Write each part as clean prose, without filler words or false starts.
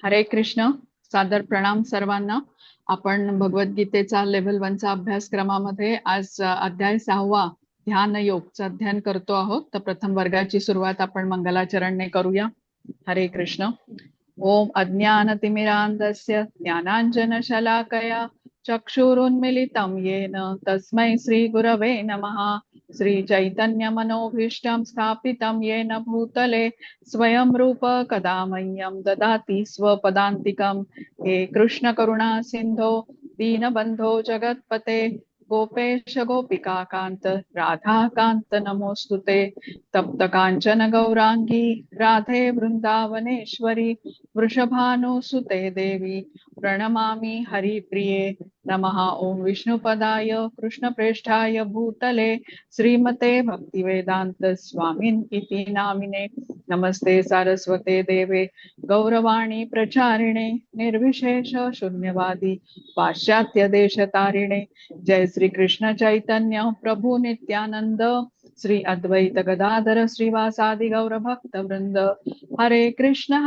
हरे कृष्ण. सादर प्रणाम सर्वांना. आपण भगवद्गीतेचा लेव्हल 1चा अभ्यासक्रमामध्ये आज अध्याय 6वा ध्यान योगचं अध्ययन करतो आहोत. तर प्रथम वर्गाची सुरुवात आपण मंगलाचरणने करूया. हरे कृष्ण. ओम अज्ञानतिमिरान्धस्य ज्ञानाञ्जनशलाकया चक्षुरुन्मिलितं येन तस्मै श्रीगुरवे नमः. श्रीचैतन्यमनोभीष्टं स्थापितं येन भूतले स्वयं रूप कदा मह्यं ददाति स्वपदान्तिकं. हे कृष्ण करुणा सिंधो दीनबंधो जगत्पते गोपेश गोपिका कांत राधा कांत नमोस्तुते. तप्त कांचन गौरांगी राधे वृंदावनेश्वरी वृषभानुसुते देवी प्रणमामि हरिप्रिये. नमः. ओम विष्णुपदाय कृष्णप्रेष्ठाय भूतले श्रीमते भक्तिवेदांत स्वामिन् इति नामिने. नमस्ते सारस्वते देवे गौरवाणी प्रचारिणे निर्विशेष शून्यवादी पाश्चात्य देशतारिणे. जय श्री कृष्ण चैतन्य प्रभु नित्यानंद श्री अद्वैत गदाधर श्रीवासादि गौर भक्त वृंद. हरे कृष्ण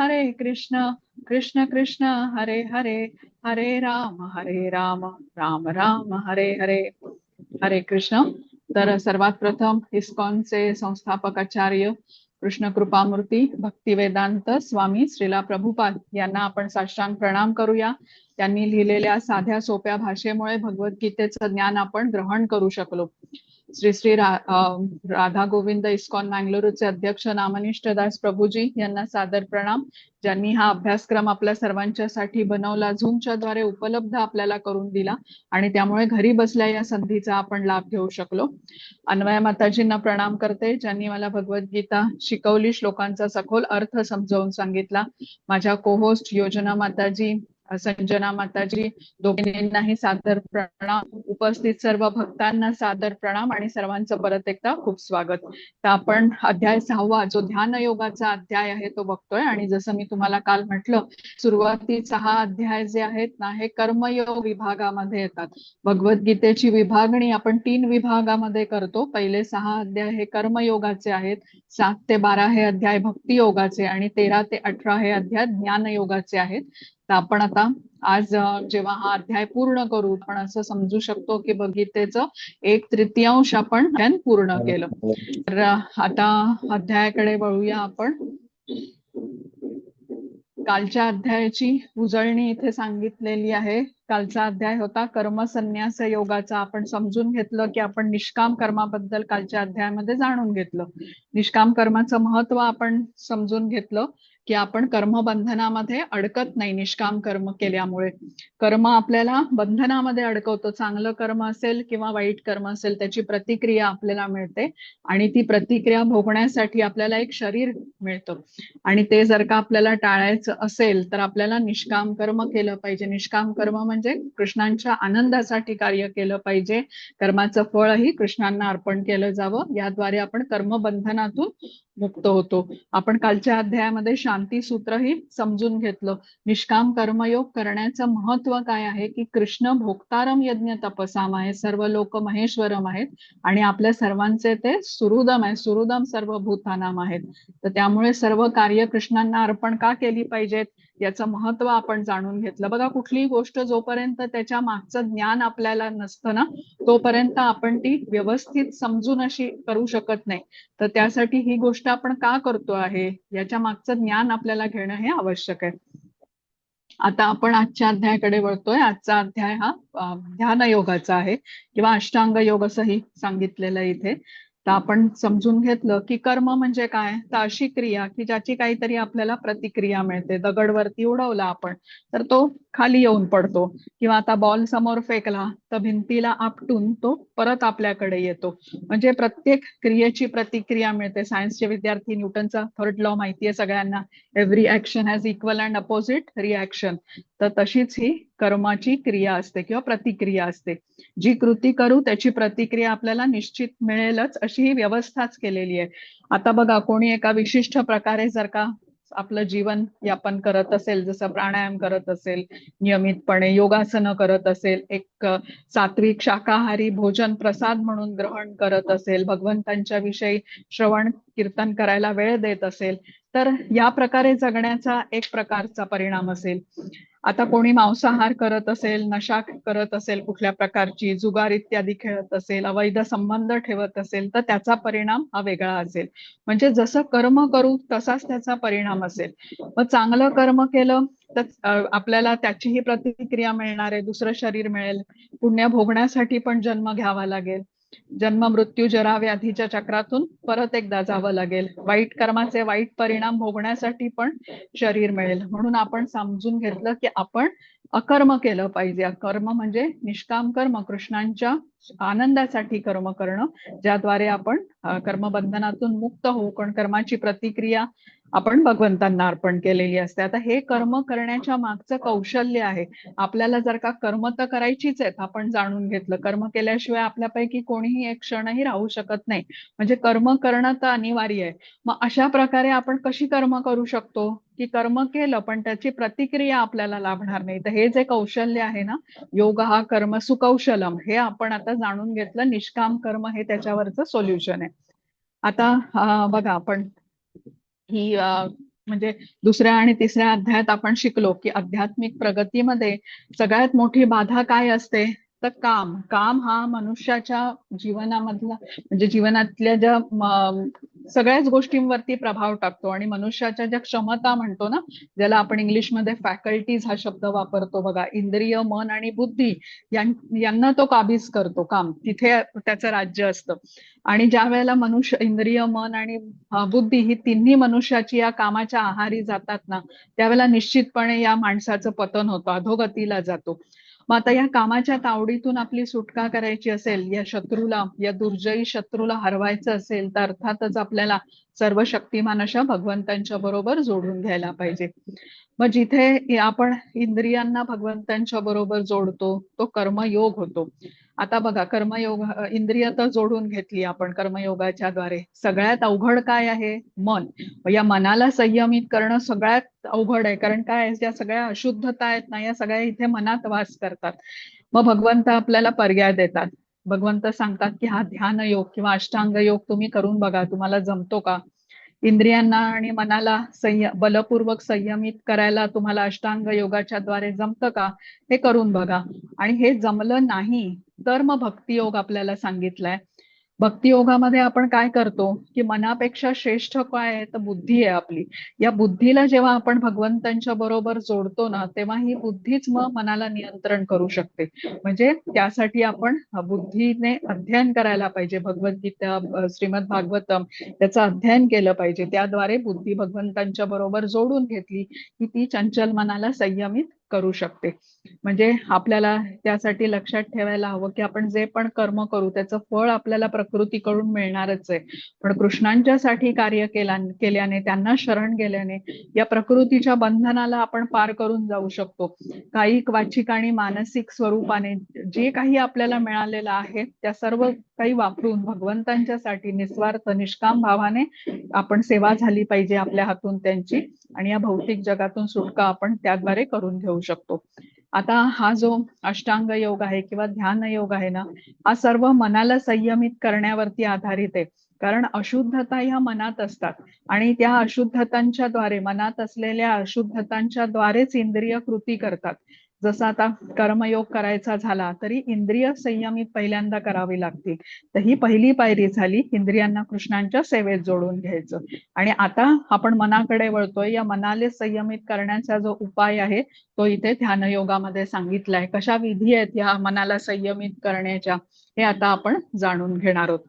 कृष्ण कृष्ण हरे हरे हरे राम राम राम हरे हरे. हरे कृष्ण. तर सर्वात प्रथम इस्कॉनचे संस्थापक आचार्य कृष्ण कृपामूर्ती भक्तिवेदांत स्वामी श्रीला प्रभुपाद यांना आपण साष्टांग प्रणाम करूया. त्यांनी लिहिलेल्या साध्या सोप्या भाषेमुळे भगवद्गीतेचं ज्ञान आपण ग्रहण करू शकलो. श्री श्री राधा गोविंद इस्कॉन मँगलोरचे अध्यक्ष नामनिष्ठ दास प्रभूजी यांना सादर प्रणाम, ज्यांनी हा अभ्यासक्रम आपल्या सर्वांच्यासाठी बनवला, झूमच्या द्वारे उपलब्ध आपल्याला करून दिला आणि त्यामुळे घरी बसल्या या संधीचा आपण लाभ घेऊ शकलो. अन्वय माताजींना प्रणाम करते, ज्यांनी मला भगवद्गीता शिकवली, श्लोकांचा सखोल अर्थ समजावून सांगितला. माझ्या कोहोस्ट योजना माताजी, संजना माताजी दोघींनाही सादर प्रणाम. उपस्थित सर्व भक्तांना सादर प्रणाम आणि सर्वांचं परत एकदा खूप स्वागत. तर आपण अध्याय 6वा जो ध्यान योगाचा अध्याय आहे तो बघतोय. आणि जसं मी तुम्हाला काल म्हटलं, सुरुवातीचा हा अध्याय जे आहेत ना, हे कर्मयोग विभागामध्ये येतात. भगवद्गीतेची विभागणी आपण 3 विभागामध्ये करतो. पहिले 6 अध्याय हे कर्मयोगाचे आहेत, 7 ते 12 हे अध्याय भक्ती योगाचे आणि 13 ते 18 हे अध्याय ज्ञान योगाचे आहेत. तर आपण आता आज जेव्हा हा अध्याय पूर्ण करू, आपण असं समजू शकतो की भगवद्गीतेचं 1/3 आपण पूर्ण केलं. तर आता अध्यायाकडे वळूया आपण. कालच्या अध्यायाची उजळणी इथे सांगितलेली आहे. कालचा अध्याय होता कर्मसन्यास योगाचा. आपण समजून घेतलं की आपण निष्काम कर्माबद्दल कालच्या अध्यायामध्ये जाणून घेतलं. निष्काम कर्माचं महत्व आपण समजून घेतलं की आपण कर्मबंधनामध्ये अडकत नाही. निष्काम कर्म केल्यामुळे कर्म आपल्याला बंधनामध्ये अडकवतो. चांगलं कर्म असेल किंवा वाईट कर्म असेल, त्याची प्रतिक्रिया आपल्याला मिळते आणि ती प्रतिक्रिया भोगण्यासाठी आपल्याला एक शरीर मिळतं. आणि ते जर का आपल्याला टाळायचं असेल तर आपल्याला निष्काम कर्म केलं पाहिजे. निष्काम कर्म म्हणजे कृष्णांच्या आनंदासाठी कार्य केलं पाहिजे. कर्माचं फळही कृष्णांना अर्पण केलं जावं. याद्वारे आपण कर्मबंधनातून मुक्त होतो. आपण कालच्या अध्यायामध्ये शांती सूत्रही समजून घेतलं. निष्काम कर्मयोग करण्याचं महत्व काय आहे की कृष्ण भोक्तारम यज्ञ तपसाम आहे, सर्व लोक महेश्वरम आहेत आणि आपल्या सर्वांचे ते सुहृदम आहे, सुहृदम सर्व भूतानाम आहेत. तर त्यामुळे सर्व कार्य कृष्णांना अर्पण का केली पाहिजेत याचं महत्व आपण जाणून घेतलं. बघा, कुठलीही गोष्ट जोपर्यंत त्याच्या मागचं ज्ञान आपल्याला नसतं ना, तोपर्यंत आपण ती व्यवस्थित समजून अशी करू शकत नाही. तर त्यासाठी ही गोष्ट आपण का करतो आहे याच्या मागचं ज्ञान आपल्याला घेणं हे आवश्यक आहे. आता आपण आजच्या अध्यायाकडे वळतोय. आजचा अध्याय हा ध्यान योगाचा आहे किंवा अष्टांग योग असंही सांगितलेलं आहे इथे. तर आपण समजून घेतलं की कर्म म्हणजे काय, तर अशी क्रिया की ज्याची काहीतरी आपल्याला प्रतिक्रिया मिळते. दगडवरती उडवला आपण तर तो खाली येऊन पडतो, किंवा आता बॉल समोर फेकला तर भिंतीला आपटून तो परत आपल्याकडे येतो. म्हणजे प्रत्येक क्रियेची प्रतिक्रिया मिळते. सायन्सचे विद्यार्थी न्यूटनचा 3rd लॉ माहितीये सगळ्यांना, every action has equal and opposite reaction. तर तशीच ही कर्माची क्रिया असते किंवा प्रतिक्रिया असते. जी कृती करू त्याची प्रतिक्रिया आपल्याला निश्चित मिळेलच, अशी ही व्यवस्थाच केलेली आहे. आता बघा, कोणी एका विशिष्ट प्रकारे जर का आपलं जीवन यापन करत असेल, जसं प्राणायाम करत असेल, नियमितपणे योगासनं करत असेल, एक सात्विक शाकाहारी भोजन प्रसाद म्हणून ग्रहण करत असेल, भगवंतांच्या विषयी श्रवण कीर्तन करायला वेळ देत असेल, तर या प्रकारे जगण्याचा एक प्रकारचा परिणाम असेल. आता कोणी मांसाहार करत असेल, नशा करत असेल, कुठल्या प्रकारची जुगार इत्यादी खेळत असेल, अवैध संबंध ठेवत असेल, तर त्याचा परिणाम हा वेगळा असेल. म्हणजे जसं कर्म करू तसाच त्याचा परिणाम असेल. मग चांगलं कर्म केलं तर आपल्याला त्याचीही प्रतिक्रिया मिळणार आहे, दुसरं शरीर मिळेल, पुण्य भोगण्यासाठी पण जन्म घ्यावा लागेल, जन्म मृत्यू जरा व्याधीच्या चक्रातून परत एकदा जावं लागेल, वाईट कर्माचे वाईट परिणाम भोगण्यासाठी पण शरीर मिळेल. म्हणून आपण समजून घेतलं की आपण अकर्म केलं पाहिजे. अकर्म म्हणजे निष्काम कर्म, कृष्णांच्या आनंदासाठी कर्म करणं, ज्याद्वारे आपण कर्मबंधनातून मुक्त होऊ. पण कर्माची प्रतिक्रिया आपण भगवंतांना अर्पण केलेली असते. आता हे कर्म करण्याच्या मागचं कौशल्य आहे. आपल्याला जर का कर्म तर करायचीच आहेत, आपण जाणून घेतलं, कर्म केल्याशिवाय आपल्यापैकी कोणीही एक क्षणही राहू शकत नाही, म्हणजे कर्म करणं तर अनिवार्य आहे. मग अशा प्रकारे आपण कशी कर्म करू शकतो की कर्म केलं पण त्याची प्रतिक्रिया आपल्याला लाभणार नाही. तर हे जे कौशल्य आहे ना, योग हा कर्म सुकौशलम, हे आपण आता जाणून घेतलं. निष्काम कर्म हे त्याच्यावरचं सोल्युशन आहे. आता बघा, आपण ही म्हणजे दुसऱ्या आणि तिसऱ्या अध्यायात आपण शिकलो की आध्यात्मिक प्रगतीमध्ये सगळ्यात मोठी बाधा काय असते, तर काम. काम हा मनुष्याच्या जीवनामधला, म्हणजे जीवनातल्या ज्या सगळ्याच गोष्टींवरती प्रभाव टाकतो. आणि मनुष्याच्या ज्या क्षमता म्हणतो ना, ज्याला आपण इंग्लिशमध्ये फॅकल्टीज हा शब्द वापरतो बघा, इंद्रिय, मन आणि बुद्धी यांना तो काबीज करतो. काम तिथे त्याचं राज्य असतं. आणि ज्या वेळेला मनुष्य इंद्रिय, मन आणि बुद्धी ही तिन्ही मनुष्याची या कामाच्या आहारी जातात ना, त्यावेळेला निश्चितपणे या माणसाचं पतन होतं, अधोगतीला जातो. मग आता या कामाच्या तावडीतून आपली सुटका करायची असेल, या शत्रूला, या दुर्जयी शत्रूला हरवायचं असेल, तर अर्थातच आपल्याला सर्व शक्तिमान अशा भगवंतांच्या बरोबर जोडून घ्यायला पाहिजे. मग जिथे आपण इंद्रियांना भगवंतांच्या बरोबर जोडतो तो कर्मयोग होतो. आता बघा, कर्मयोग, इंद्रिय तर जोडून घेतली आपण कर्मयोगाच्या द्वारे. सगळ्यात अवघड काय आहे, मन. या मनाला संयमित करणं सगळ्यात अवघड आहे. कारण काय, ज्या सगळ्या अशुद्धता आहेत ना, या सगळ्या इथे मनात वास करतात. मग भगवंत आपल्याला पर्याय देतात. भगवंत सांगतात की हा ध्यान योग किंवा अष्टांग योग तुम्ही करून बघा, तुम्हाला जमतो का. इंद्रियांना आणि मनाला बलपूर्वक संयमित करायला तुम्हाला अष्टांग योगाच्या द्वारे जमतं का, हे करून बघा. आणि हे जमलं नाही तर मग भक्तियोग आपल्याला सांगितलाय. भक्तियोगामध्ये आपण काय करतो की मनापेक्षा श्रेष्ठ काय आहे, तर बुद्धी आहे आपली. या बुद्धीला जेव्हा आपण भगवंतांच्या बरोबर जोडतो ना, तेव्हा ही बुद्धीच मग मनाला नियंत्रण करू शकते. म्हणजे त्यासाठी आपण बुद्धीने अध्ययन करायला पाहिजे. भगवद्गीता, श्रीमद भागवतम त्याचं अध्ययन केलं पाहिजे. त्याद्वारे बुद्धी भगवंतांच्या बरोबर जोडून घेतली की ती चंचल मनाला संयमित करू शकते. म्हणजे आपल्याला त्यासाठी लक्षात ठेवायला हवं की आपण जे पण कर्म करू त्याचं फळ आपल्याला प्रकृतीकडून मिळणारच आहे. पण कृष्णांच्यासाठी कार्य केल्याने, त्यांना शरण गेल्याने या प्रकृतीच्या बंधनाला आपण पार करून जाऊ शकतो. काही वाचिक आणि मानसिक स्वरूपाने जे काही आपल्याला मिळालेलं आहे त्या सर्व काही वापरून भगवंतांच्यासाठी निस्वार्थ निष्काम भावाने आपण सेवा झाली पाहिजे आपल्या हातून त्यांची. आणि या भौतिक जगातून सुटका आपण त्याद्वारे करून घेऊ शकतो. आता हा जो अष्टांग योग आहे किंवा ध्यान योग आहे ना, हा सर्व मनाला संयमित करण्यावरती आधारित आहे. कारण अशुद्धता ह्या मनात असतात आणि त्या अशुद्धतांच्या द्वारे, मनात असलेल्या अशुद्धतांच्या द्वारेच इंद्रिय कृती करतात. जसं आता कर्मयोग करायचा झाला तरी इंद्रिय संयमित पहिल्यांदा करावी लागतील. तर ही पहिली पायरी झाली, इंद्रियांना कृष्णांच्या सेवेत जोडून घ्यायचं. आणि आता आपण मनाकडे वळतोय. या मनाला संयमित करण्याचा जो उपाय आहे तो इथे ध्यानयोगामध्ये सांगितलाय. कशा विधी आहेत या मनाला संयमित करण्याच्या, हे आता आपण जाणून घेणार आहोत.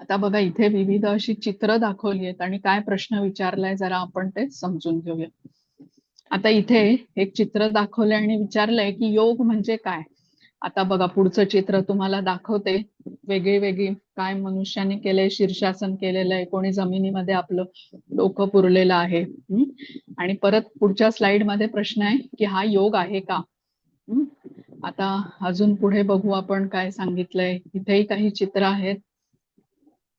आता बघा, इथे विविध अशी चित्र दाखवली आहेत आणि काय प्रश्न विचारलाय जरा आपण ते समजून घेऊया. आता इथे एक चित्र दाखवलंय आणि विचारलंय की योग म्हणजे काय. आता बघा, पुढचं चित्र तुम्हाला दाखवते. वेगळी वेगळी काय मनुष्याने केलंय, शीर्षासन केलेलं आहे, कोणी जमिनीमध्ये आपलं डोकं पुरलेलं आहे. आणि परत पुढच्या स्लाइड मध्ये प्रश्न आहे की हा योग आहे का. आता अजून पुढे बघू आपण काय सांगितलंय. इथेही काही चित्र आहेत.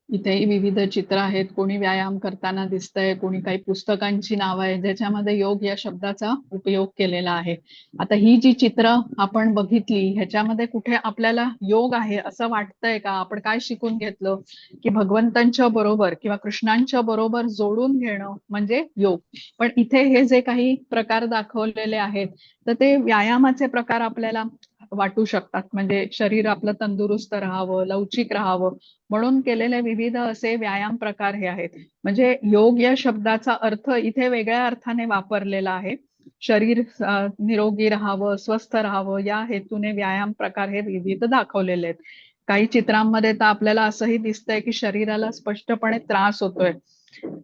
इथेही विविध चित्र आहेत. कोणी व्यायाम करताना दिसतंय, कोणी काही पुस्तकांची नावं आहेत, ज्याच्यामध्ये योग या शब्दाचा उपयोग केलेला आहे. आता ही जी चित्र आपण बघितली, ह्याच्यामध्ये कुठे आपल्याला योग आहे असं वाटतंय का? आपण काय शिकून घेतलं, की भगवंतांच्या बरोबर किंवा कृष्णांच्या बरोबर जोडून घेणं म्हणजे योग. पण इथे हे जे काही प्रकार दाखवलेले आहेत, तर ते व्यायामाचे प्रकार आपल्याला वाटू शकतात. म्हणजे शरीर आपलं तंदुरुस्त राहावं, लवचिक राहावं म्हणून केलेले विविध असे व्यायाम प्रकार हे आहेत. म्हणजे योग या शब्दाचा अर्थ इथे वेगळ्या अर्थाने वापरलेला आहे. शरीर निरोगी राहावं, स्वस्थ राहावं या हेतूने व्यायाम प्रकार हे विविध दाखवलेले आहेत. काही चित्रांमध्ये तर आपल्याला असंही दिसतंय की शरीराला स्पष्टपणे त्रास होतोय.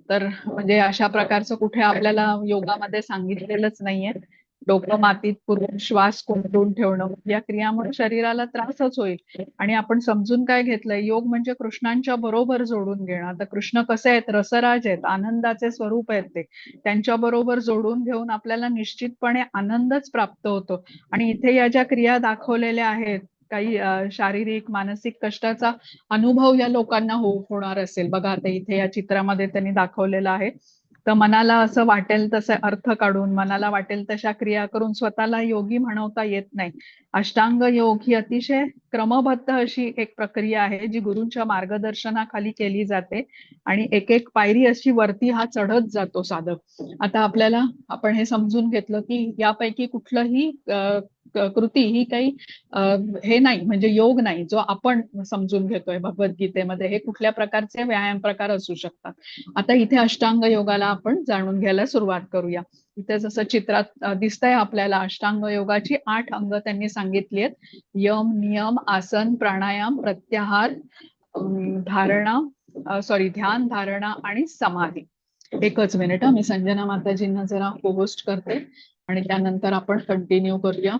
तर म्हणजे अशा प्रकारचं कुठे आपल्याला योगामध्ये सांगितलेलंच नाहीये. डोकं मातीत पुरून श्वास कोंडून ठेवणं या क्रियामुळे शरीराला त्रासच होईल. आणि आपण समजून काय घेतलंय, योग म्हणजे कृष्णांच्या बरोबर जोडून घेणं. आता कृष्ण कसे आहेत, रसराज आहेत, आनंदाचे स्वरूप आहेत ते. त्यांच्या बरोबर जोडून घेऊन आपल्याला निश्चितपणे आनंदच प्राप्त होतो. आणि इथे या ज्या क्रिया दाखवलेल्या आहेत, काही शारीरिक मानसिक कष्टाचा अनुभव या लोकांना होणार असेल. बघा आता इथे या चित्रामध्ये त्यांनी दाखवलेलं आहे. तर मनाला असं वाटेल तसे अर्थ काढून, मनाला वाटेल तशा क्रिया करून स्वतःला योगी म्हणवता येत नाही. अष्टांग योग ही अतिशय क्रमबद्ध अशी एक प्रक्रिया आहे, जी गुरूंच्या मार्गदर्शनाखाली केली जाते आणि एक एक पायरी अशी वरती हा चढत जातो साधक. आता आपल्याला आपण हे समजून घेतलं की यापैकी कुठलंही कृती ही काही हे नाही, म्हणजे योग नाही जो आपण समजून घेतोय भगवद्गीतेमध्ये. हे कुठल्या प्रकारचे व्यायाम प्रकार असू शकतात. आता इथे अष्टांग योगाला आपण जाणून घ्यायला सुरुवात करूया. इथे जसं चित्रात दिसतंय आपल्याला, अष्टांग योगाची 8 अंग त्यांनी सांगितली आहेत. यम, नियम, आसन, प्राणायाम, प्रत्याहार, धारणा, ध्यान, धारणा आणि समाधी. एकच मिनिट, मी संजना माताजींना जरा होस्ट करते आणि त्यानंतर आपण कंटिन्यू करूया.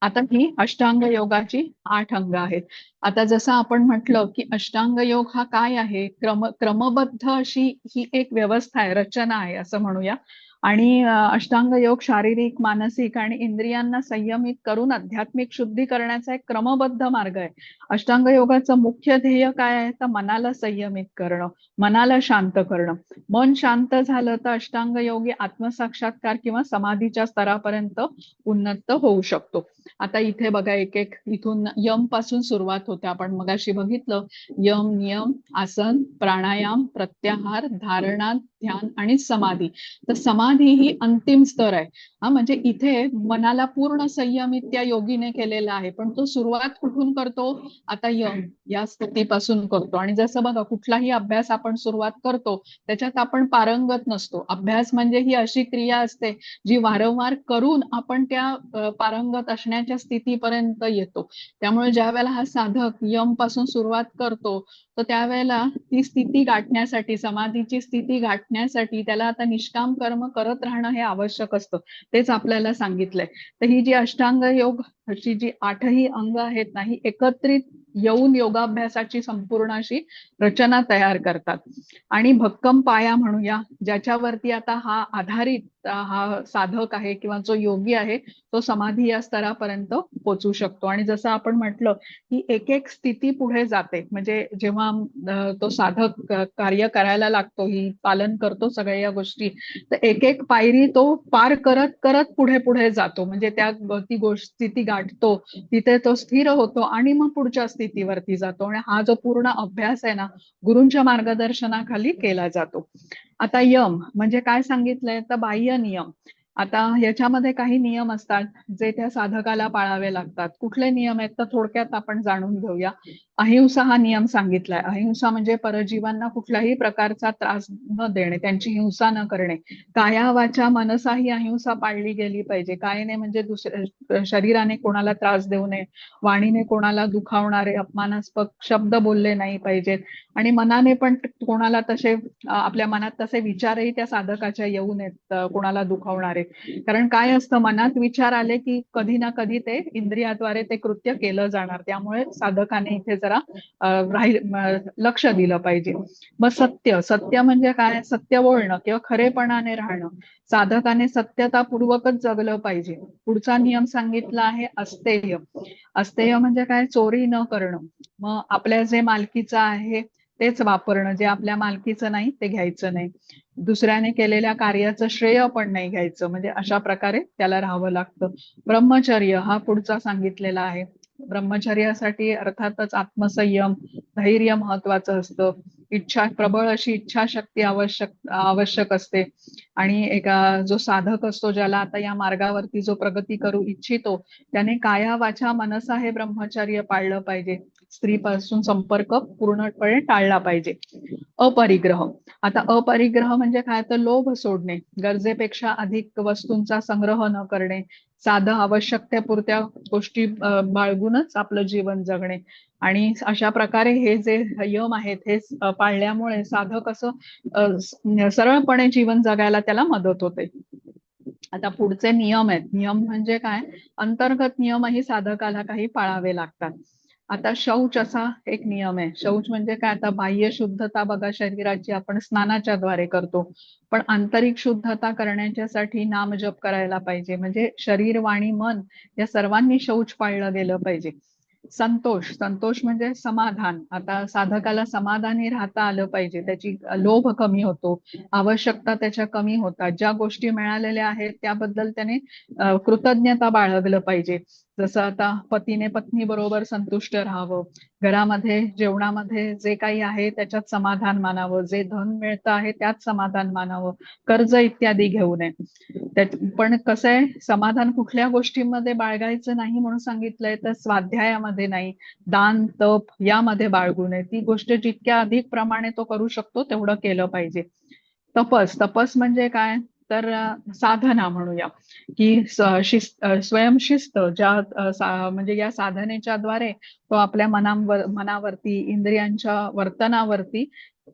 आता ही अष्टांग योगाची 8 अंग आहेत. आता जसं आपण म्हटलं की अष्टांग योग हा काय आहे, क्रमबद्ध अशी ही एक व्यवस्था आहे, रचना आहे असं म्हणूया. आणि अष्टांग योग शारीरिक, मानसिक आणि इंद्रियांना संयमित करून आध्यात्मिक शुद्धी करण्याचा एक क्रमबद्ध मार्ग आहे. अष्टांग योगाचं मुख्य ध्येय काय आहे, तर मनाला संयमित करणं, मनाला शांत करणं. मन शांत झालं तर अष्टांग योगी आत्मसाक्षात्कार किंवा समाधीच्या स्तरापर्यंत उन्नत होऊ शकतो. आता इथे बघा एक एक इथून यम पासून सुरुवात होते. आपण मगाशी बघितलं, यम, नियम, आसन, प्राणायाम, प्रत्याहार, धारणा, ध्यान आणि समाधी. तर समाधी ही अंतिम स्तर आहे. हा म्हणजे इथे मनाला पूर्ण संयमित त्या योगीने केलेला आहे. पण तो सुरुवात कुठून करतो, आता यम या स्थितीपासून करतो. आणि जसं बघा कुठलाही अभ्यास आपण सुरुवात करतो त्याच्यात आपण पारंगत नसतो. अभ्यास म्हणजे ही अशी क्रिया असते जी वारंवार करून आपण त्या पारंगत असण्याच्या स्थितीपर्यंत येतो. त्यामुळे ज्या वेळेला हा साधक यम पासून सुरुवात करतो, तर त्यावेळेला ती स्थिती गाठण्यासाठी, समाधीची स्थिती गाठण्यासाठी त्याला आता निष्काम कर्म करत राहणं हे आवश्यक असतं. तेच आपल्याला सांगितलंय. तर ही जी अष्टांग योग अशी जी 8ही अंग आहेत ना, ही एकत्रित येऊन योगाभ्यासाची संपूर्ण अशी रचना तयार करतात. आणि भक्कम पाया म्हणूया, ज्याच्यावरती आता हा आधारित हा साधक आहे किंवा जो योगी आहे तो समाधी या स्तरापर्यंत पोहोचू शकतो. आणि जसं आपण म्हटलं की एक एक स्थिती पुढे जाते. म्हणजे जेव्हा तो साधक कार्य करायला लागतो, ही पालन करतो सगळ्या या गोष्टी, तर एक एक पायरी तो पार करत करत पुढे पुढे जातो. म्हणजे त्या ती गोष्ट स्थिती गाठतो, तिथे तो स्थिर होतो आणि मग पुढच्या स्थितीवरती जातो. आणि हा जो पूर्ण अभ्यास आहे ना, गुरूंच्या मार्गदर्शनाखाली केला जातो. आता यम म्हणजे काय सांगितलंय, तर बाह्य नियम. आता याच्यामध्ये काही नियम असतात जे त्या साधकाला पाळावे लागतात. कुठले नियम आहेत तर थोडक्यात आपण जाणून घेऊया. अहिंसा हा नियम सांगितलाय. अहिंसा म्हणजे परजीवांना कुठल्याही प्रकारचा त्रास न देणे, त्यांची हिंसा न करणे. काया वाचा मनसा ही अहिंसा पाळली गेली पाहिजे. कायने म्हणजे दुसऱ्या शरीराने कोणाला त्रास देऊ नये, वाणीने कोणाला दुखावणारे अपमानास्पद शब्द बोलले नाही पाहिजेत, आणि मनाने पण कोणाला तसे आपल्या मनात तसे विचारही त्या साधकाच्या येऊ नयेत कोणाला दुखावणारे. कारण काय असतं, मनात विचार आले की कधी ना कधी ते इंद्रियाद्वारे ते कृत्य केलं जाणार. त्यामुळे साधकाने इथे जरा लक्ष दिलं पाहिजे. मग सत्य, सत्य म्हणजे काय? सत्य बोलणं किंवा खरेपणाने राहणं. साधकाने सत्यतापूर्वकच जगलं पाहिजे. पुढचा नियम सांगितला आहे अस्तेय. अस्तेय म्हणजे काय? चोरी न करणं. मग आपल्या जे मालकीचं आहे तेच वापरणं, जे आपल्या मालकीचं नाही ते घ्यायचं नाही. दुसऱ्याने केलेल्या कार्याचं श्रेय पण नाही घ्यायचं, म्हणजे अशा प्रकारे त्याला राहावं लागतं. ब्रह्मचर्य हा पुढचा सांगितलेला आहे. ब्रह्मचर्यासाठी अर्थातच आत्मसंयम, धैर्य महत्वाचं असतं. प्रबळ अशी इच्छाशक्ती आवश्यक असते. आणि एका जो साधक असतो, ज्याला आता या मार्गावरती जो प्रगती करू इच्छितो, त्याने काया वाचा मनसा हे ब्रह्मचर्य पाळलं पाहिजे. स्त्रीपासून संपर्क पूर्णपणे टाळला पाहिजे. अपरिग्रह. आता अपरिग्रह म्हणजे काय? तर लोभ सोडणे, गरजेपेक्षा अधिक वस्तूंचा संग्रह न करणे, साधं आवश्यकतेपुरत्या गोष्टी बाळगूनच आपलं जीवन जगणे. आणि अशा प्रकारे हे जे यम आहेत हे पाळल्यामुळे साधक असं सरळपणे जीवन जगायला त्याला मदत होते. आता पुढचे नियम आहेत. नियम म्हणजे काय? अंतर्गत नियमही साधकाला काही पाळावे लागतात. आता शौच असा एक नियम आहे. शौच म्हणजे काय? आता बाह्य शुद्धता बघा शरीराची आपण स्नानाच्या द्वारे करतो, पण आंतरिक शुद्धता करण्याच्यासाठी नामजप करायला पाहिजे. म्हणजे शरीर, वाणी, मन या सर्वांनी शौच पाळलं गेलं पाहिजे. संतोष, संतोष म्हणजे समाधान. आता साधकाला समाधानी राहता आलं पाहिजे. त्याची लोभ कमी होतो, आवश्यकता त्याच्या कमी होतात. ज्या गोष्टी मिळालेल्या आहेत त्याबद्दल त्याने कृतज्ञता बाळगलं पाहिजे. जसं आता पतीने पत्नी बरोबर संतुष्ट राहावं, घरामध्ये जेवणामध्ये जे काही आहे त्याच्यात समाधान मानावं, जे धन मिळतं आहे त्यात समाधान मानावं, कर्ज इत्यादी घेऊ नये. पण कसं आहे, समाधान कुठल्या गोष्टींमध्ये बाळगायचं नाही म्हणून सांगितलंय, तर स्वाध्यायामध्ये नाही, दान तप यामध्ये बाळगू नये. ती गोष्ट जितक्या अधिक प्रमाणे तो करू शकतो तेवढं केलं पाहिजे. तपस, तपस म्हणजे काय? तर साधना म्हणूया की स्वयंशिस्त, म्हणजे या साधनेच्या द्वारे तो आपल्या मनावरती, इंद्रियांच्या वर्तनावरती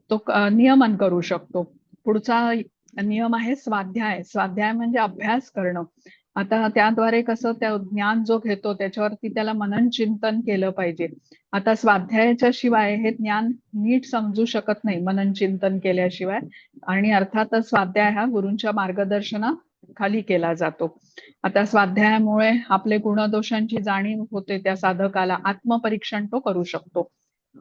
तो नियमन करू शकतो. पुढचा नियम आहे स्वाध्याय. स्वाध्याय म्हणजे अभ्यास करणं. आता त्याद्वारे कसं त्या ज्ञान जो घेतो त्याच्यावरती त्याला मनन चिंतन केलं पाहिजे. आता स्वाध्यायाच्या शिवाय हे ज्ञान नीट समजू शकत नाही मनन चिंतन केल्याशिवाय. आणि अर्थातच स्वाध्याय हा गुरूंच्या मार्गदर्शनाखाली केला जातो. आता स्वाध्यायामुळे आपले गुणदोषांची जाणीव होते. त्या साधकाला आत्मपरीक्षण तो करू शकतो.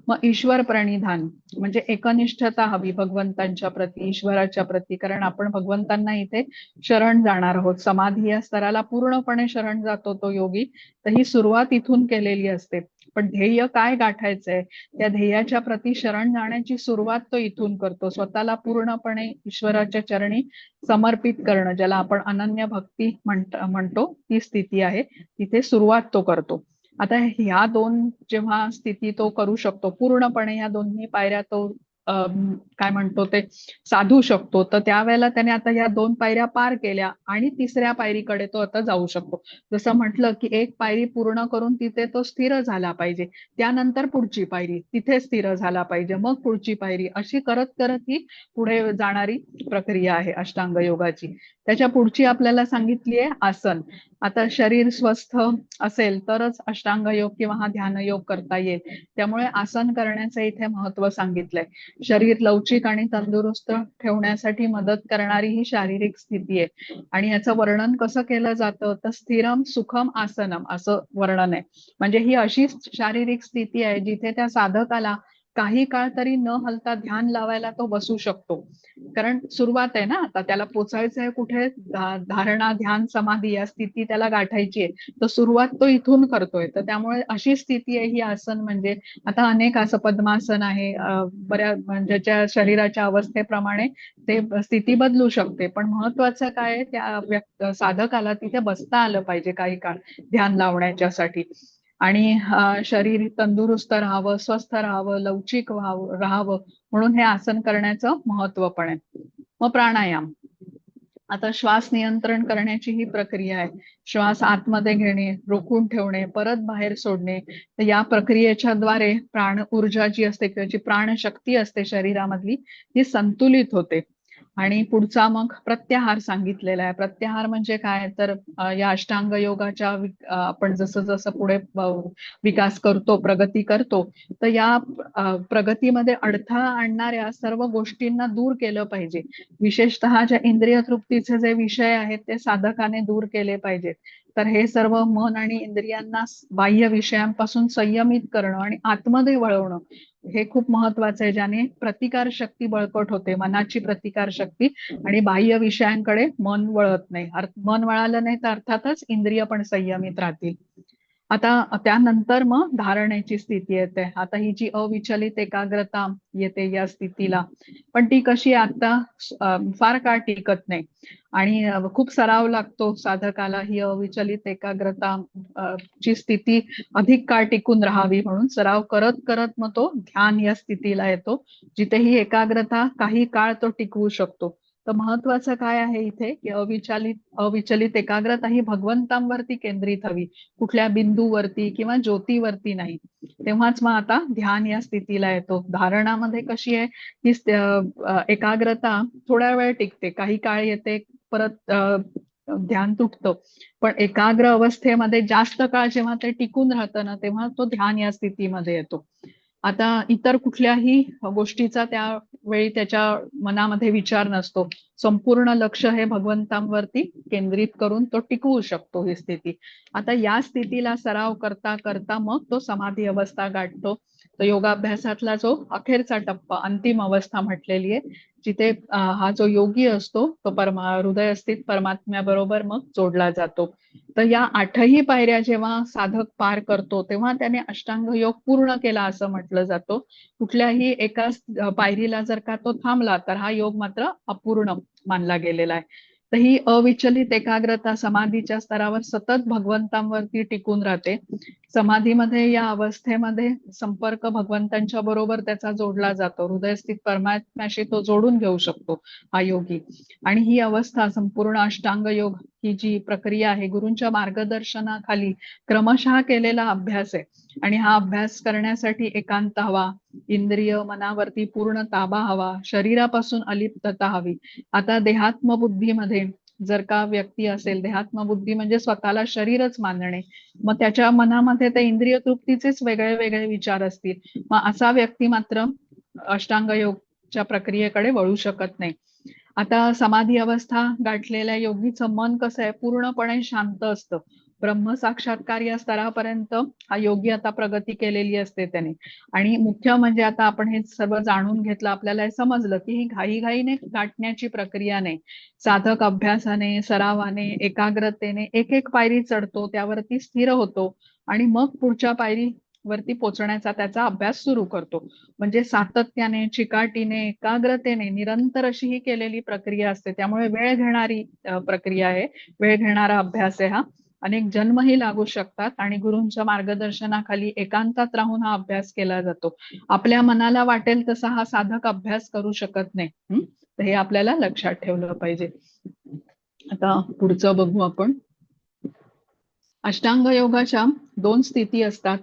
मग ईश्वर प्रणिधान म्हणजे एकनिष्ठता हवी भगवंतांच्या प्रती, ईश्वराच्या प्रती. कारण आपण भगवंतांना इथे शरण जाणार आहोत. समाधी या स्तराला पूर्णपणे शरण जातो तो योगी, तर ही सुरुवात इथून केलेली असते. पण ध्येय काय गाठायचंय, त्या ध्येयाच्या प्रती शरण जाण्याची सुरुवात तो इथून करतो. स्वतःला पूर्णपणे ईश्वराच्या चरणी समर्पित करणं, ज्याला आपण अनन्य भक्ती म्हणतो, ती स्थिती आहे. तिथे सुरुवात तो करतो. आता ह्या दोन जेव्हा स्थिती तो करू शकतो पूर्णपणे, ह्या दोन्ही पायऱ्या तो काय म्हणतो ते साधू शकतो, तर त्यावेळेला त्याने आता या 2 पायऱ्या पार केल्या आणि तिसऱ्या पायरीकडे तो आता जाऊ शकतो. जसं म्हटलं की एक पायरी पूर्ण करून तिथे तो स्थिर झाला पाहिजे, त्यानंतर पुढची पायरी, तिथे स्थिर झाला पाहिजे, मग पुढची पायरी, अशी करत करत ही पुढे जाणारी प्रक्रिया आहे अष्टांग योगाची. त्याच्या पुढची आपल्याला सांगितली आहे आसन. आता शरीर स्वस्थ असेल तरच अष्टांग योग किंवा हा ध्यान योग करता येईल. त्यामुळे आसन करण्याचं इथे महत्व सांगितलंय. शरीर लवचिक आणि तंदुरुस्त ठेवण्यासाठी मदत करणारी ही शारीरिक स्थिती आहे. आणि याचं वर्णन कसं केलं जातं, तर स्थिरम सुखम आसनम असं वर्णन आहे. म्हणजे ही अशी शारीरिक स्थिती आहे जिथे त्या साधकाला काही काळ तरी न हलता ध्यान लावायला तो बसू शकतो. कारण सुरुवात आहे ना, आता त्याला पोचायचं आहे कुठे, धारणा, ध्यान, समाधी या स्थिती त्याला गाठायची आहे, तर सुरुवात तो इथून करतोय. तर त्यामुळे अशी स्थिती आहे ही आसन. म्हणजे आता अनेक असं पद्मासन आहे, ज्याच्या शरीराच्या अवस्थेप्रमाणे ते स्थिती बदलू शकते. पण महत्वाचं काय, त्या साधकाला तिथे बसता आलं पाहिजे काही काळ ध्यान लावण्याच्यासाठी. आणि शरीर तंदुरुस्त राहावं, स्वस्थ राहावं, लवचिक राहावं म्हणून हे आसन करण्याचं महत्व पण आहे. मग प्राणायाम. आता श्वास नियंत्रण करण्याची ही प्रक्रिया आहे. श्वास आतमध्ये घेणे, रोखून ठेवणे, परत बाहेर सोडणे. तर या प्रक्रियेच्या द्वारे प्राण ऊर्जा जी असते किंवा जी प्राणशक्ती असते शरीरामधली ती संतुलित होते. आणि पुढचा मग प्रत्याहार सांगितलेला आहे. प्रत्याहार म्हणजे काय तर या अष्टांग योगाच्या आपण जसं जसं पुढे विकास करतो, प्रगती करतो, तर या प्रगतीमध्ये अडथळा आणणाऱ्या सर्व गोष्टींना दूर केलं पाहिजे. विशेषतः ज्या इंद्रिय तृप्तीचे जे विषय आहेत ते साधकाने दूर केले पाहिजेत. तर हे सर्व मन आणि इंद्रियांना बाह्य विषयांपासून संयमित करणं आणि आतमध्ये वळवणं हे खूप महत्वाचं आहे, ज्याने प्रतिकार शक्ती बळकट होते, मनाची प्रतिकार शक्ती, आणि बाह्य विषयांकडे मन वळत नाही. मन वळालं नाही तर अर्थातच इंद्रिय पण संयमित राहतील. आता त्यानंतर मग धारणेची स्थिती येते. आता ही जी अविचलित एकाग्रता येते या स्थितीला, पण ती कशी आता फार काळ टिकत नाही आणि खूप सराव लागतो साधकाला ही अविचलित एकाग्रता ची स्थिती अधिक काळ टिकून राहावी म्हणून सराव करत करत मग तो ध्यान या स्थितीला येतो, जिथे ही एकाग्रता काही काळ तो टिकवू शकतो. तर महत्वाचं काय आहे इथे की अविचलित एकाग्रता ही भगवंतांवरती केंद्रित हवी, कुठल्या बिंदूवरती किंवा ज्योतीवरती नाही. तेव्हाच मग आता ध्यान या स्थितीला येतो. धारणामध्ये कशी आहे की एकाग्रता थोड्या वेळ टिकते, काही काळ येते, परत ध्यान तुटतं. पण एकाग्र अवस्थेमध्ये जास्त काळ जेव्हा ते टिकून राहतं ना, तेव्हा तो ध्यान या स्थितीमध्ये येतो. आता इतर कुठल्याही गोष्टीचा त्यावेळी त्याच्या मनामध्ये विचार नसतो. संपूर्ण लक्ष हे भगवंतांवरती केंद्रित करून तो टिकवू शकतो ही स्थिती. आता या स्थितीला सराव करता करता मग तो समाधी अवस्था गाठतो. तर योगाभ्यासातला जो अखेरचा टप्पा, अंतिम अवस्था म्हटलेली आहे, जिथे हा जो योगी असतो तो हृदय स्थित परमात्म्याबरोबर मग जोडला जातो. तर या 8ही पायऱ्या जेव्हा साधक पार करतो तेव्हा त्याने अष्टांग योग पूर्ण केला असं म्हटलं जातं. कुठल्याही एका पायरीला जर का तो थांबला तर हा योग मात्र अपूर्ण मानला गेलेला आहे. तर ही अविचलित एकाग्रता समाधीच्या स्तरावर सतत भगवंतांवरती टिकून राहते. समाधीमध्ये या अवस्थेमध्ये संपर्क भगवंतांच्या बरोबर त्याचा जोडला जातो. हृदयस्थित परमात्म्याशी तो जोडून घेऊ शकतो हा योगी. आणि ही अवस्था संपूर्ण अष्टांग योग ही जी प्रक्रिया आहे गुरूंच्या मार्गदर्शनाखाली क्रमशः केलेला अभ्यास आहे. आणि हा अभ्यास करण्यासाठी एकांत हवा, इंद्रिय मनावरती पूर्ण ताबा हवा, शरीरापासून अलिप्तता हवी. आता देहात्म बुद्धीमध्ये जर का व्यक्ती असेल, देहात्म बुद्धी म्हणजे स्वतःला शरीरच मानणे, मग त्याच्या मनामध्ये ते इंद्रिय तृप्तीचेच वेगळे वेगळे विचार असतील, मग असा व्यक्ती मात्र अष्टांग योगच्या प्रक्रियेकडे वळू शकत नाही. आता समाधी अवस्था गाठलेल्या योगीचं मन कसं आहे, पूर्णपणे शांत असतं. ब्रह्म साक्षात्कार या स्तरापर्यंत हा योगी आता प्रगती केलेली असते त्याने. आणि मुख्य म्हणजे आता आपण हे सर्व जाणून घेतलं, आपल्याला हे समजलं की ही घाईघाईने गाठण्याची प्रक्रिया नाही. साधक अभ्यासाने, सरावाने, एकाग्रतेने एक एक पायरी चढतो, त्यावरती स्थिर होतो आणि मग पुढच्या पायरी वरती पोचण्याचा त्याचा अभ्यास सुरू करतो. म्हणजे सातत्याने, चिकाटीने, एकाग्रतेने निरंतर अशी ही केलेली प्रक्रिया असते. त्यामुळे वेळ घेणारी प्रक्रिया आहे, वेळ घेणारा अभ्यास आहे हा. अनेक जन्मही लागू शकतात आणि गुरूंच्या मार्गदर्शनाखाली एकांतात राहून हा अभ्यास केला जातो. आपल्या मनाला वाटेल तसा हा साधक अभ्यास करू शकत नाही. तर हे आपल्याला लक्षात ठेवलं पाहिजे. आता पुढचं बघू आपण. अष्टांग योगाच्या 2 स्थिती असतात.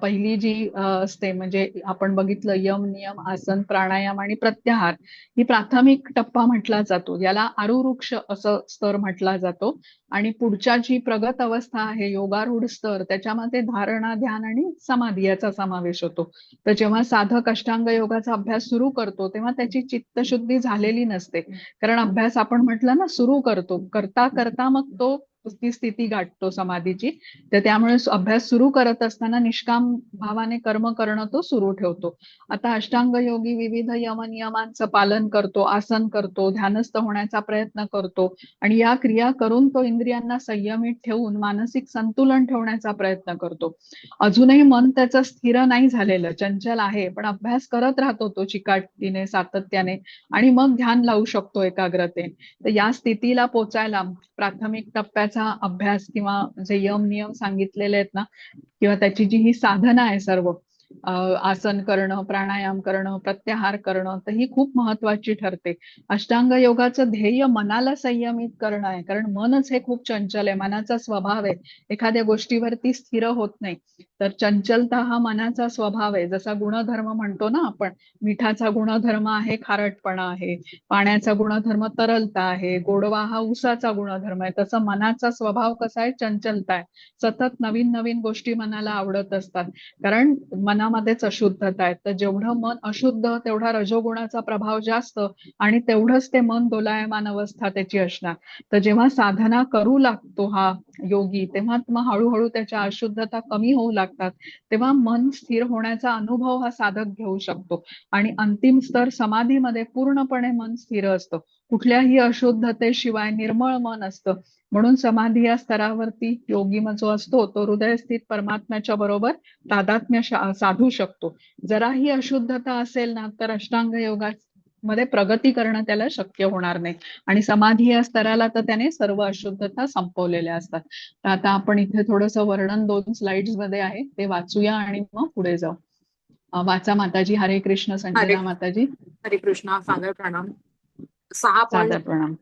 पहिली जी असते म्हणजे आपण बघितलं यम, नियम, आसन, प्राणायाम आणि प्रत्याहार, ही प्राथमिक टप्पा म्हटला जातो. याला आरुवृक्ष असं स्तर म्हटला जातो. आणि पुढच्या जी प्रगत अवस्था आहे, योगारूढ स्तर, त्याच्यामध्ये धारणा, ध्यान आणि समाधी याचा समावेश होतो. तर जेव्हा साधक अष्टांग योगाचा अभ्यास सुरू करतो तेव्हा त्याची चित्तशुद्धी झालेली नसते. कारण अभ्यास आपण म्हटलं ना, सुरू करतो, करता करता मग तो ती स्थिती गाठतो समाधीची. तर त्यामुळे अभ्यास सुरू करत असताना निष्काम भावाने कर्म करणं तो सुरू ठेवतो. आता अष्टांग योगी विविध यमनियमांचं पालन करतो, आसन करतो, ध्यानस्थ होण्याचा प्रयत्न करतो आणि या क्रिया करून तो इंद्रियांना संयमित ठेवून मानसिक संतुलन ठेवण्याचा प्रयत्न करतो. अजूनही मन त्याचं स्थिर नाही झालेलं, चंचल आहे, पण अभ्यास करत राहतो तो चिकाटीने, सातत्याने, आणि मग ध्यान लावू शकतो एकाग्रते. तर या स्थितीला पोचायला प्राथमिक टप्प्याचा अभ्यास किंवा जे यम नियम सांगितलेले आहेत ना, किंवा त्याची जी ही साधना आहे सर्व, आसन करणं, प्राणायाम करणं, प्रत्याहार करणं, तर ही खूप महत्वाची ठरते. अष्टांग योगाचं ध्येय मनाला संयमित करणं आहे, कारण मनच हे खूप चंचल आहे, मनाचा स्वभाव आहे, एखाद्या गोष्टीवरती स्थिर होत नाही. तर चंचलता हा मनाचा स्वभाव आहे. जसा गुणधर्म म्हणतो ना आपण, मिठाचा गुणधर्म आहे खारटपणा आहे, पाण्याचा गुणधर्म तरलता आहे, गोडवा हा उसाचा गुणधर्म आहे, तसं मनाचा स्वभाव कसा आहे, चंचलता आहे. सतत नवीन नवीन गोष्टी मनाला आवडत असतात, कारण मनामध्येच अशुद्धता आहे. तर जेवढं मन अशुद्ध तेवढा रजोगुणाचा प्रभाव जास्त, आणि तेवढंच ते मन दोलायमान अवस्था त्याची असणार. तर जेव्हा साधना करू लागतो हा योगी, तेव्हा मग हळूहळू त्याच्या अशुद्धता कमी होऊ लागतात, तेव्हा मन स्थिर होण्याचा अनुभव हा साधक घेऊ शकतो. आणि अंतिम स्तर समाधीमध्ये पूर्णपणे मन स्थिर असतं, कुठल्याही अशुद्धतेशिवाय निर्मळ मन असतं. म्हणून समाधी या स्तरावरती योगी जो असतो तो हृदयस्थित परमात्म्याच्या बरोबर तादात्म्य साधू शकतो. जराही अशुद्धता असेल ना, तर अष्टांग योगामध्ये प्रगती करणं त्याला शक्य होणार नाही. आणि समाधी या स्तराला तर त्याने सर्व अशुद्धता संपवलेल्या असतात. तर आता आपण इथे थोडंसं वर्णन 2 स्लाइड्स मध्ये आहे, ते वाचूया आणि मग पुढे जाऊ. वाचा माताजी. हरे कृष्ण. हरे संजना माताजी. हरे कृष्णा. सादर प्रणाम. 6 सादर प्रणाम.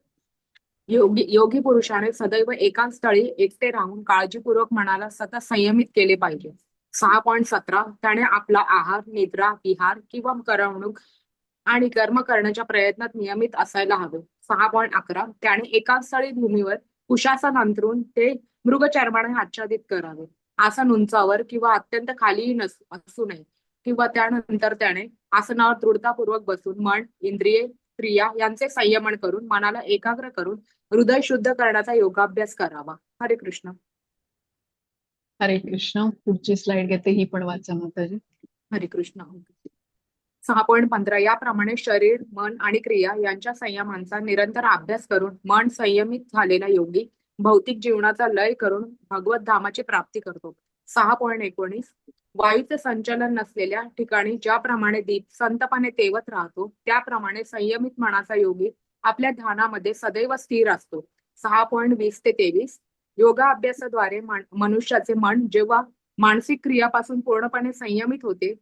योगी पुरुषाने सदैव एकाच स्थळी एकटे राहून काळजीपूर्वक मनाला सतत संयमित केले पाहिजे. 6.17 त्याने आपला आहार, निद्रा, विहार किंवा करमणूक आणि कर्म करण्याच्या प्रयत्नात नियमित असायला हवे. 6.11 त्याने एकाच स्थळी भूमीवर कुशासन अंथरून ते मृगचर्माने आच्छादित करावे. आसन उंचावर किंवा अत्यंत खाली असू नये, किंवा त्यानंतर त्याने आसनावर दृढतापूर्वक बसून मन, इंद्रिये, क्रिया यांचे संयमन करून मनाला एकाग्र करून हृदय शुद्ध करण्याचा योगाभ्यास करावा. हरे कृष्ण. हरे कृष्ण. पुढची स्लाइड घेते, ही पण वाचा माताजी. हरे कृष्ण. 6.15 याप्रमाणे शरीर, मन आणि क्रिया यांच्या संयमांचा निरंतर अभ्यास करून मन संयमित झालेला योगी भौतिक जीवनाचा लय करून भगवत धामाची प्राप्ती करतो. 6.19 वायूचे संचलन नसलेल्या ठिकाणी ज्याप्रमाणे दीप संतपणे तेवत राहतो, त्याप्रमाणे संयमित मनाचा योगी आपल्या ध्यानामध्ये सदैव स्थिर असतो. 6.20 ते 23 योगा अभ्यासाद्वारे मनुष्याचे मन जेव्हा मानसिक क्रियापासून पूर्णपणे संयमित होते,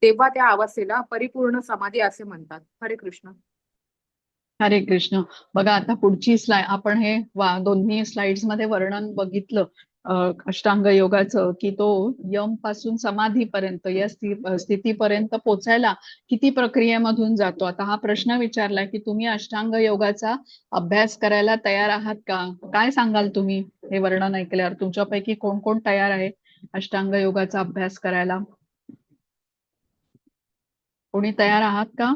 तेव्हा त्या अवस्थेला परिपूर्ण समाधी असे म्हणतात. हरे कृष्ण. हरे कृष्ण. बघा आता पुढची स्लाइड, आपण हे दोन्ही स्लाइड्स मध्ये वर्णन बघितलं अष्टांग योगाचं, की तो यम पासून समाधीपर्यंत या स्थितीपर्यंत पोचायला किती प्रक्रियेमधून जातो. आता हा प्रश्न विचारलाय की तुम्ही अष्टांग योगाचा अभ्यास करायला तयार आहात का? काय सांगाल तुम्ही हे वर्णन ऐकल्यावर? तुमच्यापैकी कोण कोण तयार आहे अष्टांग योगाचा अभ्यास करायला? कोणी तयार आहात का?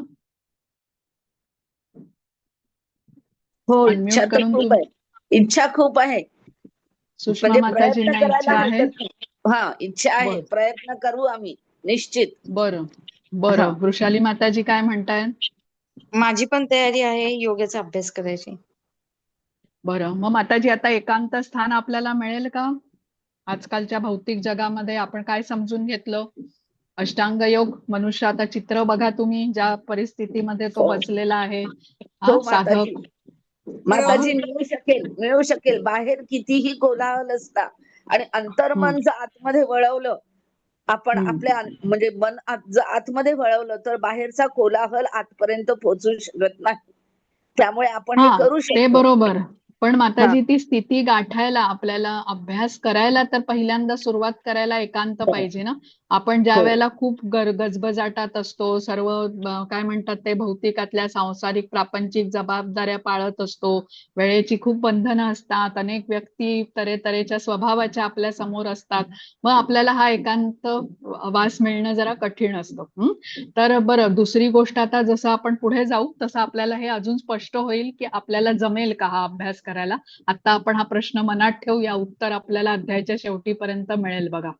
हो, इच्छा अनम्यूट तर करून खूप आहे. इच्छा खूप आहे, सुषमा म्हणजे प्रयत्न माताजींना करायला इच्छा आहे. हरकत नाही. हा, इच्छा आहे, बर प्रयत्न करू आम्ही निश्चित. बरं हा, बरं. वृषाली माताजी काय म्हणताय? माझी पण तयारी आहे योगाचा अभ्यास करायची. बरं, मग माताजी आता एकांत स्थान आपल्याला मिळेल का? आजकालच्या भौतिक जगामध्ये आपण काय समजून घेतलं? अष्टांग योग, मनुष्य आता चित्र बघा तुम्ही ज्या परिस्थितीमध्ये तो हो बसलेला आहे. हो साधक. माताजी मिळू शकेल, मिळू शकेल. बाहेर कितीही कोलाहल असला आणि अंतर्मन जर आतमध्ये वळवलं, आपण आपल्या म्हणजे मन आतमध्ये वळवलं, तर बाहेरचा कोलाहल आतपर्यंत पोहोचू शकत नाही. त्यामुळे आपण हे हा, करू ते शकतो. बरोबर. पण हा, माताजी ती स्थिती गाठायला आपल्याला अभ्यास करायला तर पहिल्यांदा सुरुवात करायला एकांत हो पाहिजे ना. आपण ज्या हो वेळेला खूप गजबजाटात असतो, सर्व काय म्हणतात ते भौतिकातल्या सांसारिक प्रापंचिक जबाबदाऱ्या पाळत असतो, वेळेची खूप बंधनं असतात, अनेक व्यक्ती तऱ्हेतऱ्हेच्या स्वभावाच्या आपल्या समोर असतात, मग आपल्याला हा एकांत वास मिळणं जरा कठीण असतं. तर बरं, दुसरी गोष्ट, आता जसं आपण पुढे जाऊ तसं आपल्याला हे अजून स्पष्ट होईल की आपल्याला जमेल का हा अभ्यास करायला. आता आपण हा प्रश्न मनात ठेवूया, उत्तर आपल्याला अध्यायाच्या शेवटीपर्यंत मिळेल बघा.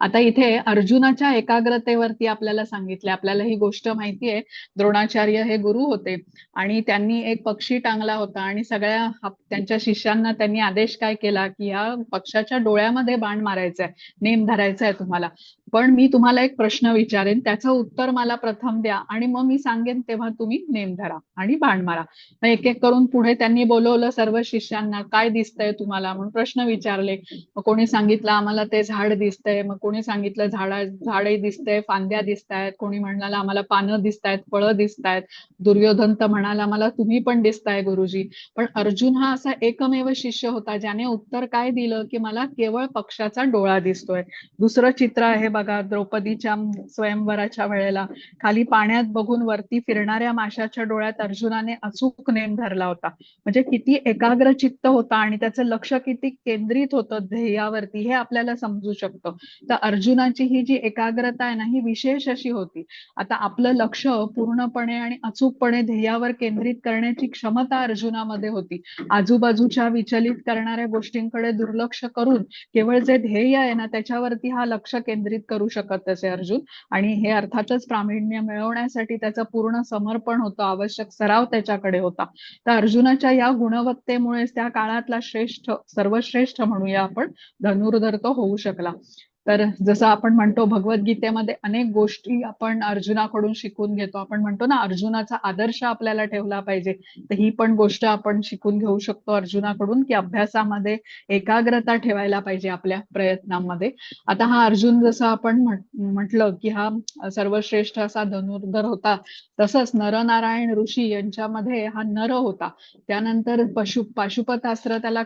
आता इथे अर्जुनाच्या एकाग्रतेवरती आपल्याला सांगितले. आपल्याला ही गोष्ट माहितीये, द्रोणाचार्य हे गुरु होते आणि त्यांनी एक पक्षी टांगला होता आणि सगळ्या त्यांच्या शिष्यांना त्यांनी आदेश काय केला की या पक्षाच्या डोळ्यामध्ये बाण मारायचा आहे, नेम धरायचा आहे तुम्हाला. पण मी तुम्हाला एक प्रश्न विचारेन, त्याचं उत्तर मला प्रथम द्या आणि मग मी सांगेन तेव्हा तुम्ही नेम धरा आणि बाण मारा. मग एक एक करून पुढे त्यांनी बोलवलं सर्व शिष्यांना, काय दिसतंय तुम्हाला म्हणून प्रश्न विचारले. मग कोणी सांगितलं आम्हाला ते झाड दिसतंय, मग कोणी सांगितलं झाडही दिसतंय, फांद्या दिसतायत, कोणी म्हणाला आम्हाला पानं दिसतायत, फळं दिसतायत. दुर्योधन तर म्हणाला मला तुम्ही पण दिसताय गुरुजी. पण अर्जुन हा असा एकमेव शिष्य होता ज्याने उत्तर काय दिलं की मला केवळ पक्षाचा डोळा दिसतोय. दुसरं चित्र आहे बघा, द्रौपदीच्या स्वयंवराच्या वेळेला खाली पाण्यात बघून वरती फिरणाऱ्या माशाच्या डोळ्यात अर्जुनाने अचूक नेम धरला होता. म्हणजे किती एकाग्र चित्त होता आणि त्याचं लक्ष किती केंद्रित होतं ध्येयावरती हे आपल्याला समजू शकतं. तर अर्जुनाची ही जी एकाग्रता आहे ना ही विशेष अशी होती. आता आपलं लक्ष पूर्णपणे आणि अचूकपणे ध्येयावर केंद्रित करण्याची क्षमता अर्जुनामध्ये होती. आजूबाजूच्या विचलित करणाऱ्या गोष्टींकडे दुर्लक्ष करून केवळ जे ध्येय आहे ना त्याच्यावरती हा लक्ष केंद्रित करू शकत असे अर्जुन. आणि हे अर्थातच प्रावीण्य मिळवण्यासाठी त्याचं पूर्ण समर्पण होतं, आवश्यक सराव त्याच्याकडे होता. तर अर्जुनाच्या या गुणवत्तेमुळेच त्या काळातला श्रेष्ठ, सर्वश्रेष्ठ म्हणूया आपण, धनुर्धर तो होऊ शकला. तर जसं आपण म्हणतो भगवद्गीतेमध्ये अनेक गोष्टी आपण अर्जुनाकडून शिकून घेतो. आपण म्हणतो ना अर्जुनाचा आदर्श आपल्याला ठेवला पाहिजे, तर ही पण गोष्ट आपण शिकून घेऊ शकतो अर्जुनाकडून की अभ्यासामध्ये एकाग्रता ठेवायला पाहिजे आपल्या प्रयत्नांमध्ये. आता हा अर्जुन जसं आपण म्हटलं की हा सर्वश्रेष्ठ असा धनुर्धर होता, तसंच नरनारायण ऋषी यांच्यामध्ये हा नर होता. त्यानंतर पाशुपतास्त्र त्याला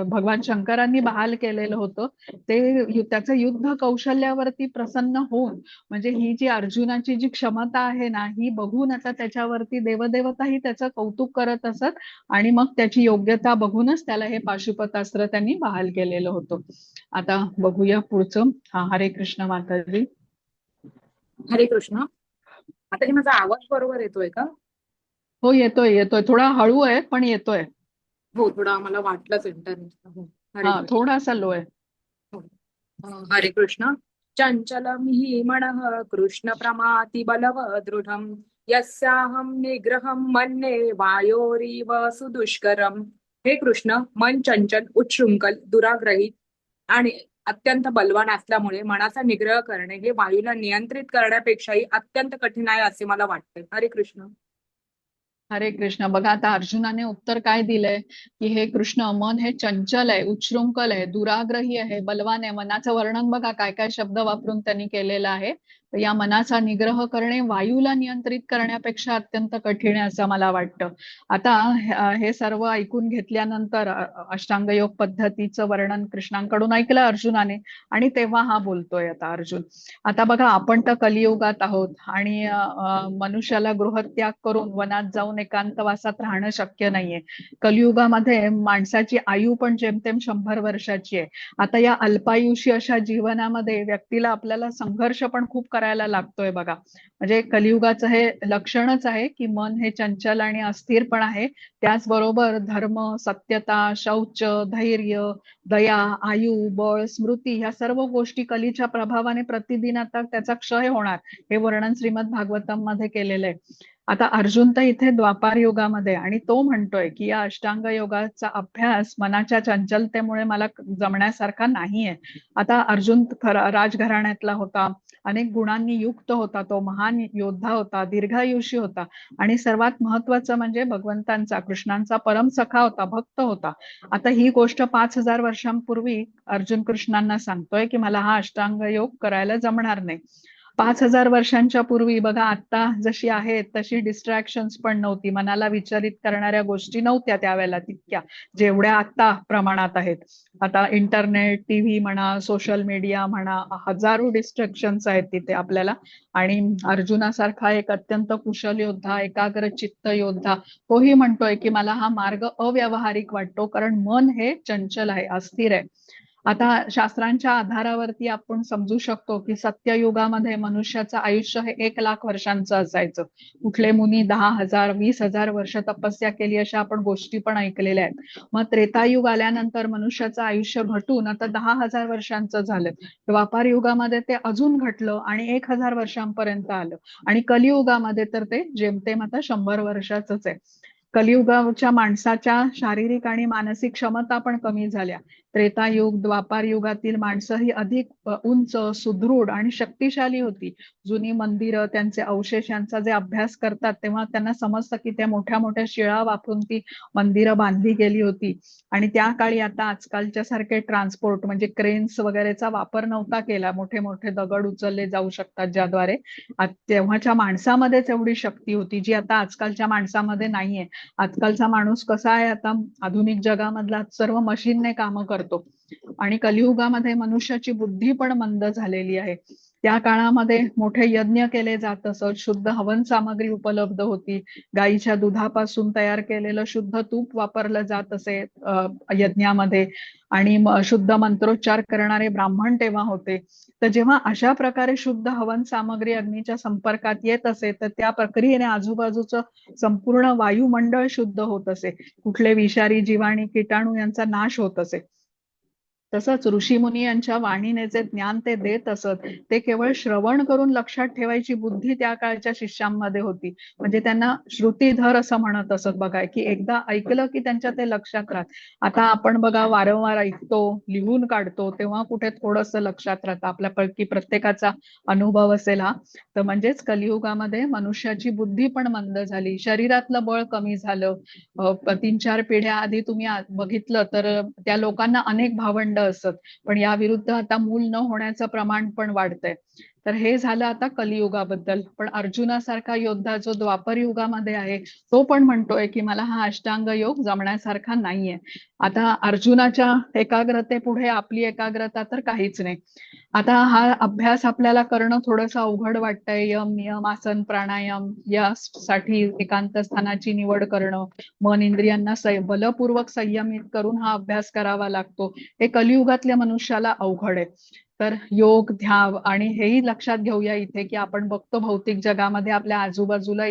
भगवान शंकरांनी बहाल केलेलं होतं. ते त्याचं युद्ध कौशल्यावरती प्रसन्न होऊन, म्हणजे ही जी अर्जुनाची जी क्षमता आहे ना ही बघून आता त्याच्यावरती देवदेवताही त्याचं कौतुक करत असत आणि मग त्याची योग्यता बघूनच त्याला हे पाशुपतास्त्र त्यांनी बहाल केलेलं होतं. आता बघूया पुढचं. हा, हरे कृष्ण माताजी. हरे कृष्ण. आता हे माझा आवाज बरोबर येतोय का? हो, येतोय येतोय. थोडा हळू आहे पण येतोय. हो, थोडा मला वाटलंच इंटरनेटचा. हो, हरे हा, कृष्ण. थोडासा लो आहे. हो. हरे कृष्ण. चंचलम हि मनः कृष्ण प्रमाति बलवदृढम् यस्याहं निग्रहं मन्ये वायोरिव सुदुष्करम. हे कृष्ण, मन चंचल, उच्छृंखल, दुराग्रहित आणि अत्यंत बलवान असल्यामुळे मनाचा निग्रह करणे हे वायूला नियंत्रित करण्यापेक्षाही अत्यंत कठीण आहे असे मला वाटते. हरे कृष्ण. हरे कृष्ण. बघा आता अर्जुनाने उत्तर काय दिलंय की हे कृष्ण, मन हे चंचल आहे, उच्छृंखल आहे, दुराग्रही आहे, बलवान आहे. मनाचं वर्णन बघा काय काय शब्द वापरून त्यांनी केलेलं आहे. तर या मनाचा निग्रह करणे वायूला नियंत्रित करण्यापेक्षा अत्यंत कठीण आहे असं मला वाटतं. आता हे सर्व ऐकून घेतल्यानंतर अष्टांग योग पद्धतीचं वर्णन कृष्णांकडून ऐकलं अर्जुनाने आणि तेव्हा हा बोलतोय आता अर्जुन. आता बघा आपण तर कलियुगात आहोत आणि मनुष्याला गृहत्याग करून वनात जाऊन एकांतवासात राहणं शक्य नाहीये. कलियुगामध्ये माणसाची आयु पण जेमतेम 100 वर्षाची आहे. आता या अल्पायुषी अशा जीवनामध्ये व्यक्तीला आपल्याला संघर्ष पण खूप करायला लागतोय बघा. म्हणजे कलियुगाचं हे लक्षणच आहे की मन हे चंचल आणि अस्थिर पण आहे. त्याचबरोबर धर्म, सत्यता, शौच, धैर्य, दया, आयु, बळ, स्मृती ह्या सर्व गोष्टी कलीच्या प्रभावाने प्रतिदिन आता त्याचा क्षय होणार हे वर्णन श्रीमद भागवतम मध्ये केलेलं आहे. आता अर्जुन तर इथे द्वापार युगामध्ये आणि तो म्हणतोय की या अष्टांग योगाचा अभ्यास मनाच्या चंचलतेमुळे मला जमण्यासारखा नाहीये. आता अर्जुन राजघराण्यातला होता, अनेक गुणांनी युक्त होता, तो महान योद्धा होता, दीर्घायुषी होता आणि सर्वात महत्वाचं म्हणजे भगवंतांचा, कृष्णांचा परम सखा होता, भक्त होता. आता ही गोष्ट 5000 वर्षांपूर्वी अर्जुन कृष्णांना सांगतोय की मला हा अष्टांग योग करायला जमणार नाही. 5000 वर्षांच्या पूर्वी बघा आता जशी आहे तशी डिस्ट्रॅक्शन्स पण नव्हती, मनाला विचलित करणाऱ्या गोष्टी नव्हत्या त्यावेळेला तितक्या जेवढ्या आता प्रमाणात आहेत. आता इंटरनेट, टीव्ही म्हणा, सोशल मीडिया म्हणा, हजारो डिस्ट्रॅक्शन्स आहेत तिथे आपल्याला. आणि अर्जुनासारखा एक अत्यंत कुशल योद्धा, एकाग्र चित्त योद्धा, तोही म्हणतोय की मला हा मार्ग अव्यावहारिक वाटतो कारण मन हे चंचल आहे, अस्थिर आहे. आता शास्त्रांच्या आधारावरती आपण समजू शकतो की सत्ययुगामध्ये मनुष्याचं आयुष्य हे 1,00,000 वर्षांचं असायचं. कुठले मुनी 10,000, 20,000 वर्ष तपस्या केली अशा आपण गोष्टी पण ऐकलेल्या आहेत. मग त्रेतायुग आल्यानंतर मनुष्याचं आयुष्य घटून आता 10,000 वर्षांचं झालं. द्वापार युगामध्ये ते अजून घटलं आणि 1,000 वर्षांपर्यंत आलं आणि कलियुगामध्ये तर ते जेमतेम आता 100 वर्षाचंच आहे. कलियुगाच्या माणसाच्या शारीरिक आणि मानसिक क्षमता पण कमी झाल्या. त्रेतायुग द्वापार युगातील माणसं ही अधिक उंच सुदृढ आणि शक्तिशाली होती. जुनी मंदिरं त्यांचे अवशेष यांचा जे अभ्यास करतात तेव्हा त्यांना समजतं की त्या मोठ्या मोठ्या शिळा वापरून ती मंदिरं बांधली गेली होती. आणि त्या काळी आता आजकालच्या सारखे ट्रान्सपोर्ट म्हणजे क्रेन्स वगैरेचा वापर नव्हता केला. मोठे मोठे दगड उचलले जाऊ शकतात ज्याद्वारे तेव्हाच्या माणसामध्येच एवढी शक्ती होती जी आता आजकालच्या माणसामध्ये नाहीये. आजकालचा माणूस कसा आहे, आता आधुनिक जगामधला सर्व मशीनने कामं करतो आणि कलियुगामध्ये मनुष्याची बुद्धी पण मंद झालेली आहे. त्या काळामध्ये मोठे यज्ञ केले जात असत, शुद्ध हवन सामग्री उपलब्ध होती, गायीच्या दुधापासून तयार केलेलं शुद्ध तूप वापरलं जात असे यज्ञामध्ये, आणि शुद्ध मंत्रोच्चार करणारे ब्राह्मण तेव्हा होते. तर जेव्हा अशा प्रकारे शुद्ध हवन सामग्री अग्नीच्या संपर्कात येत असे तर त्या प्रक्रियेने आजूबाजूचं संपूर्ण वायुमंडळ शुद्ध होत असे, कुठले विषारी जीवाणू किटाणू यांचा नाश होत असे. तसंच ऋषीमुनी यांच्या वाणीने जे ज्ञान ते देत असत ते केवळ श्रवण करून लक्षात ठेवायची बुद्धी त्या काळच्या शिष्यांमध्ये होती. म्हणजे त्यांना श्रुतीधर असं म्हणत असत बघा, की एकदा ऐकलं की त्यांच्या ते लक्षात राहत. आता आपण बघा वारंवार ऐकतो, लिहून काढतो, तेव्हा कुठे थोडंसं लक्षात राहतं. आपल्यापैकी प्रत्येकाचा अनुभव असेल हा. तर म्हणजेच कलियुगामध्ये मनुष्याची बुद्धी पण मंद झाली, शरीरातलं बळ कमी झालं. 3-4 पिढ्या आधी तुम्ही बघितलं तर त्या लोकांना अनेक भावंड असत, पण या विरुद्ध आता मूल न होण्याचं प्रमाण पण वाढतंय. तर हे झालं आता कलियुगाबद्दल. पण अर्जुनासारखा योद्धा जो द्वापर युगामध्ये आहे तो पण म्हणतोय की मला हा अष्टांग योग जमण्यासारखा नाहीये. आता अर्जुनाच्या एकाग्रतेपुढे आपली एकाग्रता तर काहीच नाही. आता हा अभ्यास आपल्याला करणं थोडंसं अवघड वाटतंय. यम नियम आसन प्राणायाम यासाठी एकांत स्थानाची निवड करणं, मन इंद्रियांना बलपूर्वक संयमित करून हा अभ्यास करावा लागतो. हे कलियुगातल्या मनुष्याला अवघड आहे. तर योग ध्यान आणि हेही लक्षात घेऊया इथे की आपण बघतो भौतिक जगामध्ये आपल्या आजूबाजूला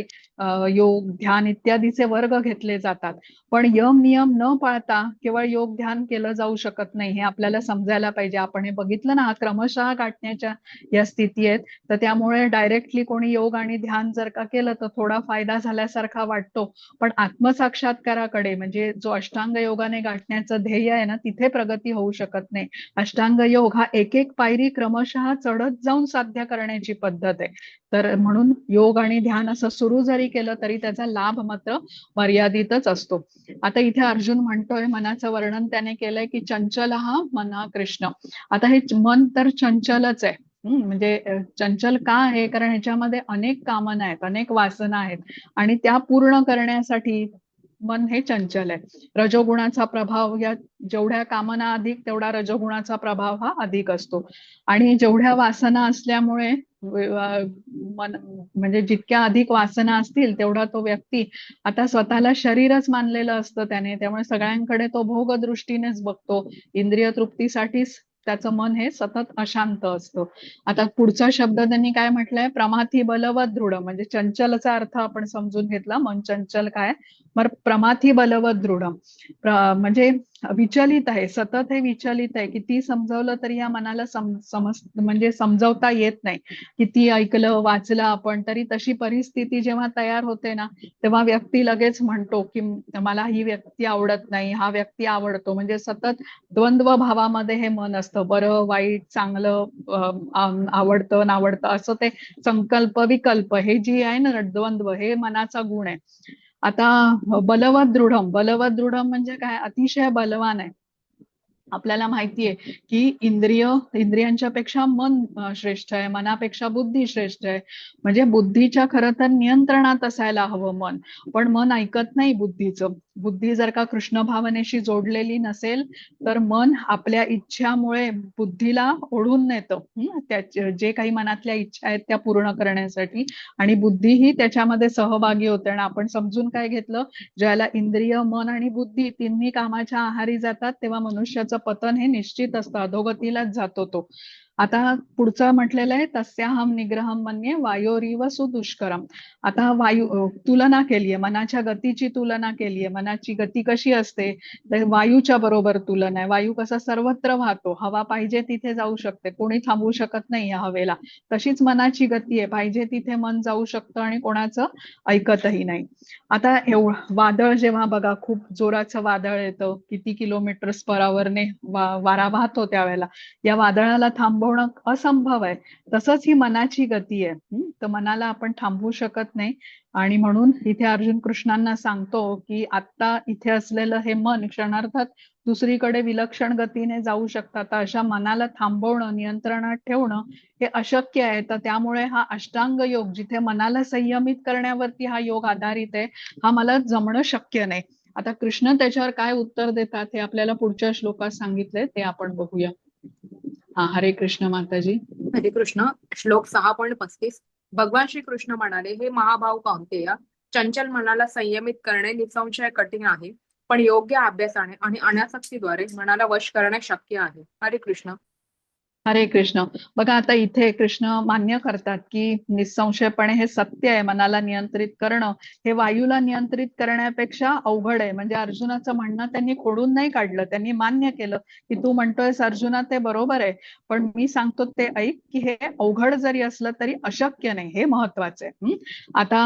योग ध्यान इत्यादीचे वर्ग घेतले जातात, पण यम नियम न पाळता केवळ योग ध्यान केलं जाऊ शकत नाही, हे आपल्याला समजायला पाहिजे. आपण हे बघितलं ना, क्रमशः गाठण्याच्या या स्थिती आहेत. तर त्यामुळे डायरेक्टली कोणी योग आणि ध्यान जर का केलं तर थोडा फायदा झाल्यासारखा वाटतो, पण आत्मसाक्षात्काराकडे म्हणजे जो अष्टांग योगाने गाठण्याचं ध्येय आहे ना, तिथे प्रगती होऊ शकत नाही. अष्टांग योग हा एक एक पायरी क्रमशः चढत जाऊन साध्य करण्याची पद्धत आहे. तर म्हणून योग आणि ध्यान असं सुरू जरी केलं तरी त्याचा लाभ मात्र मर्यादितच असतो. आता इथे अर्जुन म्हणतोय, मनाचं वर्णन त्याने केलंय की चंचल हा मना कृष्ण. आता हे मन तर चंचलच आहे. म्हणजे चंचल का आहे, कारण ह्याच्यामध्ये अनेक कामना आहेत, अनेक वासना आहेत आणि त्या पूर्ण करण्यासाठी मन हे चंचल आहे. रजोगुणाचा प्रभाव या जेवढ्या कामना अधिक तेवढा रजोगुणाचा प्रभाव हा अधिक असतो. आणि जेवढ्या वासना असल्यामुळे मन म्हणजे जितक्या अधिक वासना असतील तेवढा तो व्यक्ती आता स्वतःला शरीरच मानलेलं असतं त्याने, त्यामुळे सगळ्यांकडे तो भोग दृष्टीनेच बघतो. इंद्रिय तृप्तीसाठीच त्याचं मन हे सतत अशांत असतं. आता पुढचा शब्द त्यांनी काय म्हटलंय, प्रमाथी बलवत दृढ, म्हणजे चंचलचा अर्थ आपण समजून घेतला. मन चंचल काय, मग प्रमाथी बलवत दृढ म्हणजे विचलित आहे, सतत हे विचलित आहे. किती समजावलं तरी या मनाला म्हणजे समजावता येत नाही. किती ऐकलं वाचलं आपण तरी तशी परिस्थिती जेव्हा तयार होते ना, तेव्हा व्यक्ती लगेच म्हणतो की मला ही व्यक्ती आवडत नाही, हा व्यक्ती आवडतो. म्हणजे सतत द्वंद्व भावामध्ये हे मन असतं, बरं वाईट चांगलं आवडतं नावडतं असं ते संकल्प विकल्प हे जी आहे ना द्वंद्व, हे मनाचा गुण आहे. आता बलवत दृढम म्हणजे काय, अतिशय बलवान आहे. आपल्याला माहितीये की इंद्रियांच्या पेक्षा मन श्रेष्ठ आहे, मनापेक्षा बुद्धी श्रेष्ठ आहे. म्हणजे बुद्धीच्या खरं तर नियंत्रणात असायला हवं मन, पण मन ऐकत नाही बुद्धीचं. बुद्धी जर का कृष्ण भावनेशी जोडलेली नसेल तर मन आपल्या इच्छामुळे बुद्धीला ओढून नेतं, जे काही मनातल्या इच्छा आहेत त्या पूर्ण करण्यासाठी, आणि बुद्धीही त्याच्यामध्ये सहभागी होते. आणि आपण समजून काय घेतलं, ज्याला इंद्रिय मन आणि बुद्धी तिन्ही कामाच्या आहारी जातात तेव्हा मनुष्याचं पतन हे निश्चित असतं, अधोगतीलाच जातो तो. आता पुढचं म्हटलेलं आहे तस्याहम निग्रहम मन्ये वायोरीव सुदुष्करम. आता तुलना केलीये, मनाच्या गतीची तुलना केलीये. मनाची गती कशी असते, तर वायूच्या बरोबर तुलना आहे. वायू कसा सर्वत्र वाहतो, हवा पाहिजे तिथे जाऊ शकते, कोणी थांबवू शकत नाही या हवेला. तशीच मनाची गती आहे, पाहिजे तिथे मन जाऊ शकतं आणि कोणाचं ऐकतही नाही. आता वादळ जेव्हा बघा, खूप जोराचं वादळ येतं, किती किलोमीटर्स पर आवरने वारा वाहतो, त्यावेळेला या वादळाला थांबवणं असंभव आहे. तसंच ही मनाची गती आहे. तर मनाला आपण थांबवू शकत नाही. आणि म्हणून इथे अर्जुन कृष्णांना सांगतो की आता इथे असलेलं हे मन क्षणार्धात दुसरीकडे विलक्षण गतीने जाऊ शकतात. तर अशा मनाला थांबवणं, नियंत्रणात ठेवणं हे अशक्य आहे. तर त्यामुळे हा अष्टांग योग, जिथे मनाला संयमित करण्यावरती हा योग आधारित आहे, हा मला जमणं शक्य नाही. आता कृष्ण त्याच्यावर काय उत्तर देतात हे आपल्याला पुढच्या श्लोकात सांगितलंय, ते आपण बघूया. हा, हरे कृष्ण माताजी. हरे कृष्ण. श्लोक 6.35. भगवान श्रीकृष्ण म्हणाले, हे महाभाव कौंतेय, चंचल मनाला संयमित करणे निसंशय कठीण आहे, पण योग्य अभ्यासाने आणि अनासक्तीद्वारे मनाला वश करणे शक्य आहे. हरे कृष्ण. हरे कृष्ण. बघा, आता इथे कृष्ण मान्य करतात की निसंशयपणे हे सत्य आहे, मनाला नियंत्रित करणं हे वायूला नियंत्रित करण्यापेक्षा अवघड आहे. म्हणजे अर्जुनाचं म्हणणं त्यांनी खोडून नाही काढलं, त्यांनी मान्य केलं की तू म्हणतोयस अर्जुना ते बरोबर आहे, पण मी सांगतो ते ऐक की हे अवघड जरी असलं तरी अशक्य नाही, हे महत्वाचं आहे. आता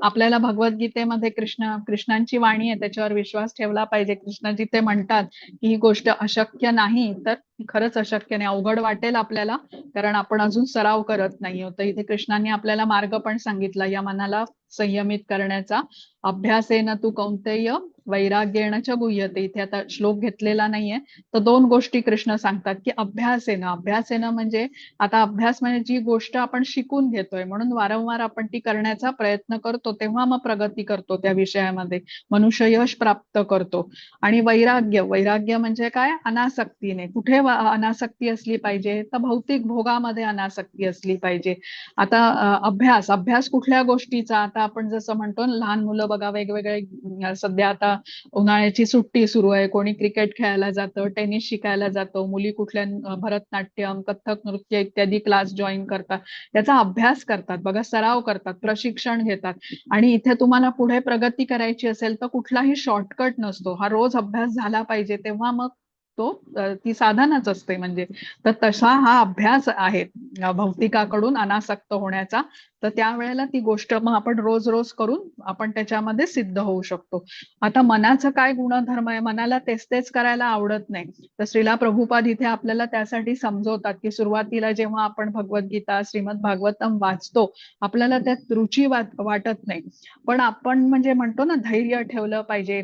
आपल्याला भगवद्गीतेमध्ये कृष्णांची वाणी आहे, त्याच्यावर विश्वास ठेवला पाहिजे. कृष्ण जिथे म्हणतात की ही गोष्ट अशक्य नाही, तर खरंच अशक्य नाही, अवघड वाटेल आपल्याला, कारण आपण अजून सराव करत नाही होत. इथे कृष्णांनी आपल्याला मार्ग पण सांगितला या मनाला संयमित करण्याचा. अभ्यासेन तू कौंतेय वैराग्येण च गुह्यते. इथे आता श्लोक घेतलेला नाहीये, तर दोन गोष्टी कृष्ण सांगतात की अभ्यासेन म्हणजे आता अभ्यास म्हणजे जी गोष्ट आपण शिकून घेतोय, म्हणून वारंवार आपण ती करण्याचा प्रयत्न करतो, तेव्हा मग प्रगती करतो त्या विषयामध्ये, मनुष्य यश प्राप्त करतो. आणि वैराग्य म्हणजे काय, अनासक्तीने. कुठे अनासक्ती असली पाहिजे, तर भौतिक भोगामध्ये अनासक्ती असली पाहिजे. आता अभ्यास कुठल्या गोष्टीचा, आता आपण जसं म्हणतो ना, लहान मुलं बघा वेगवेगळे, सध्या आता उन्हाळ्याची सुट्टी सुरू आहे, कोणी क्रिकेट खेळायला जातं, टेनिस शिकायला जातं, मुली कुठल्या भरतनाट्यम, कथ्थक नृत्य इत्यादी क्लास जॉईन करतात, त्याचा अभ्यास करतात बघा, सराव करतात, प्रशिक्षण घेतात. आणि इथे तुम्हाला पुढे प्रगती करायची असेल तर कुठलाही शॉर्टकट नसतो, हा रोज अभ्यास झाला पाहिजे, तेव्हा मग ती साधनच असते. म्हणजे तर तसा हा अभ्यास आहे भौतिकाकडून अनासक्त होण्याचा. तर त्यावेळेला ती गोष्ट मग आपण रोज रोज करून आपण त्याच्यामध्ये सिद्ध होऊ शकतो. आता मनाचं काय गुणधर्म आहे, मनाला तेच तेच करायला आवडत नाही. तर श्रीला प्रभुपाद इथे आपल्याला त्यासाठी समजवतात की सुरुवातीला जेव्हा आपण भगवद्गीता, श्रीमद भागवतम वाचतो, आपल्याला त्यात रुची वाटत नाही, पण आपण म्हणजे म्हणतो ना, धैर्य ठेवलं पाहिजे,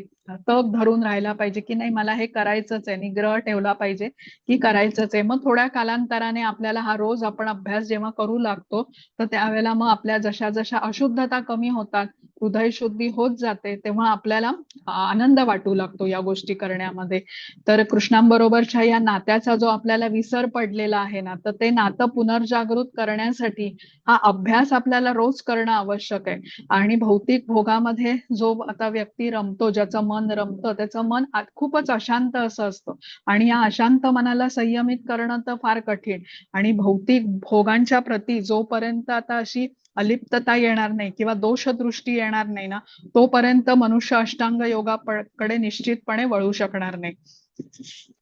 तग धरून राहायला पाहिजे की नाही मला हे करायचंच आहे, निग्रह ठेवला पाहिजे की करायचंच आहे. मग थोड्या कालांतराने आपल्याला हा रोज आपण अभ्यास जेव्हा करू लागतो, तर त्यावेळेला मग आपल्या जशा जशा अशुद्धता कमी होतात, हृदय शुद्धी होत जाते, तेव्हा आपल्याला आनंद वाटू लागतो या गोष्टी करण्यामध्ये. तर कृष्णांबरोबरच्या या नात्याचा जो आपल्याला विसर पडलेला आहे ना, तर ते नातं पुनर्जागृत करण्यासाठी हा अभ्यास आपल्याला रोज करणं आवश्यक आहे. आणि भौतिक भोगामध्ये जो आता व्यक्ती रमतो, ज्याचं मन रमतं, त्याचं मन खूपच अशांत असं असतं, आणि या अशांत मनाला संयमित करणं तर फार कठीण. आणि भौतिक भोगांच्या प्रती जोपर्यंत आता अशी अलिप्तता येणार नाही किंवा दोषदृष्टी येणार नाही ना, तोपर्यंत मनुष्य अष्टांग योगाकडे निश्चितपणे वळू शकणार नाही.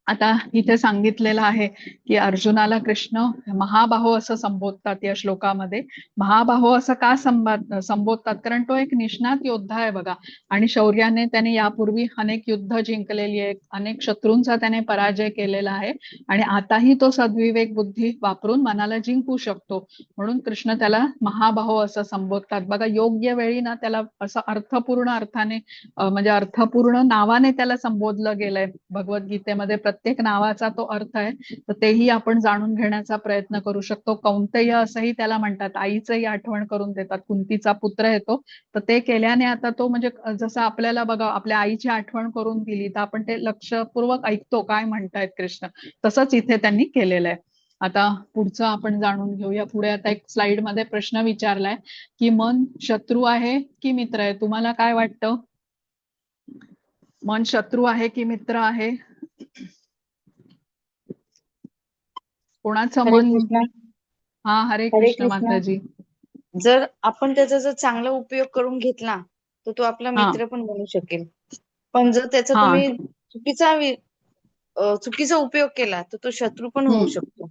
आता इथे सांगितलेलं आहे की अर्जुनाला कृष्ण महाबाहो असं संबोधतात या श्लोकामध्ये. महाबाहो असं का संबोधतात, कारण तो एक निष्णात योद्धा आहे बघा, आणि शौर्याने त्याने यापूर्वी अनेक युद्ध जिंकलेली आहे, अनेक शत्रूंचा त्याने पराजय केलेला आहे, आणि आताही तो सद्विवेक बुद्धी वापरून मनाला जिंकू शकतो, म्हणून कृष्ण त्याला महाबाहो असं संबोधतात बघा. योग्य वेळी ना त्याला असं अर्थपूर्ण अर्थाने म्हणजे अर्थपूर्ण नावाने त्याला संबोधलं गेलंय भगवद्गीतेमध्ये. प्रत्येक नावाचा तो अर्थ आहे, तर तेही आपण जाणून घेण्याचा प्रयत्न करू शकतो. कौंतेय असंही त्याला म्हणतात, आईचंही आठवण करून देतात, कुंतीचा पुत्र येतो, तर ते केल्याने आता तो म्हणजे जसं आपल्याला बघा आपल्या आईची आठवण करून दिली तर आपण ते लक्षपूर्वक ऐकतो काय म्हणतायत कृष्ण, तसंच इथे त्यांनी केलेलं आहे. आता पुढचं आपण जाणून घेऊया. पुढे आता एक स्लाइड मध्ये प्रश्न विचारलाय की मन शत्रू आहे की मित्र आहे, तुम्हाला काय वाटतं, मन शत्रू आहे की मित्र आहे? कोणाचं हरे मन कृष्ण. हा हरे हरे कृष्ण कृष्ण. माताजी. जर आपण त्याचा जर चांगला उपयोग करून घेतला तर तो आपला हा मित्र पण बनू शकेल. पण जर त्याचा हा तुम्ही चुकीचा उपयोग केला तर तो शत्रू पण होऊ हम्म शकतो.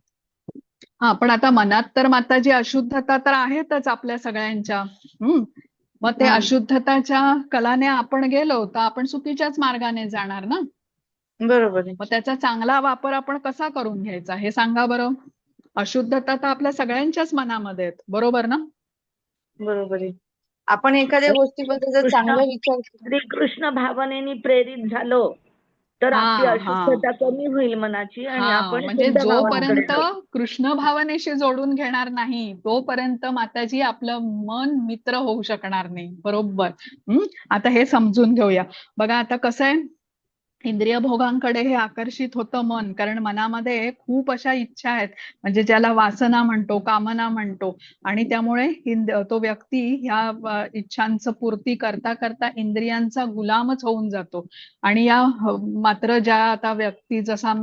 हा पण आता मनात तर माताजी अशुद्धता तर आहेतच आपल्या सगळ्यांच्या. मग ते हा, अशुद्धताच्या कलाने आपण गेलो तर आपण चुकीच्याच मार्गाने जाणार ना. बरोबर आहे. मग त्याचा चांगला वापर आपण कसा करून घ्यायचा हे सांगा बरं. अशुद्धता तर आपल्या सगळ्यांच्याच मनामध्ये आहेत, बरोबर ना. बरोबर आहे. आपण एखाद्या आणि गोष्टीबद्दल जर कृष्ण चांगला विचार केला. श्रीकृष्ण भावनेने प्रेरित झालो तर हा आपली हा अशुद्धता कमी होईल मनाची आणि हा आपण म्हणजे शुद्ध भावांकडे जोपर्यंत जाऊ. कृष्ण भावनेशी जोडून घेणार नाही तोपर्यंत माताजी आपलं मन मित्र होऊ शकणार नाही, बरोबर. आता हे समजून घेऊया. बघा आता कसं आहे, इंद्रिय भोगांकडे हे आकर्षित होतं मन, कारण मनामध्ये खूप अशा इच्छा आहेत, म्हणजे ज्याला वासना म्हणतो, कामना म्हणतो. आणि त्यामुळे तो व्यक्ती ह्या इच्छांचं पूर्ती करता करता इंद्रियांचा गुलामच होऊन जातो. आणि मात्र ज्या आता व्यक्ती जसा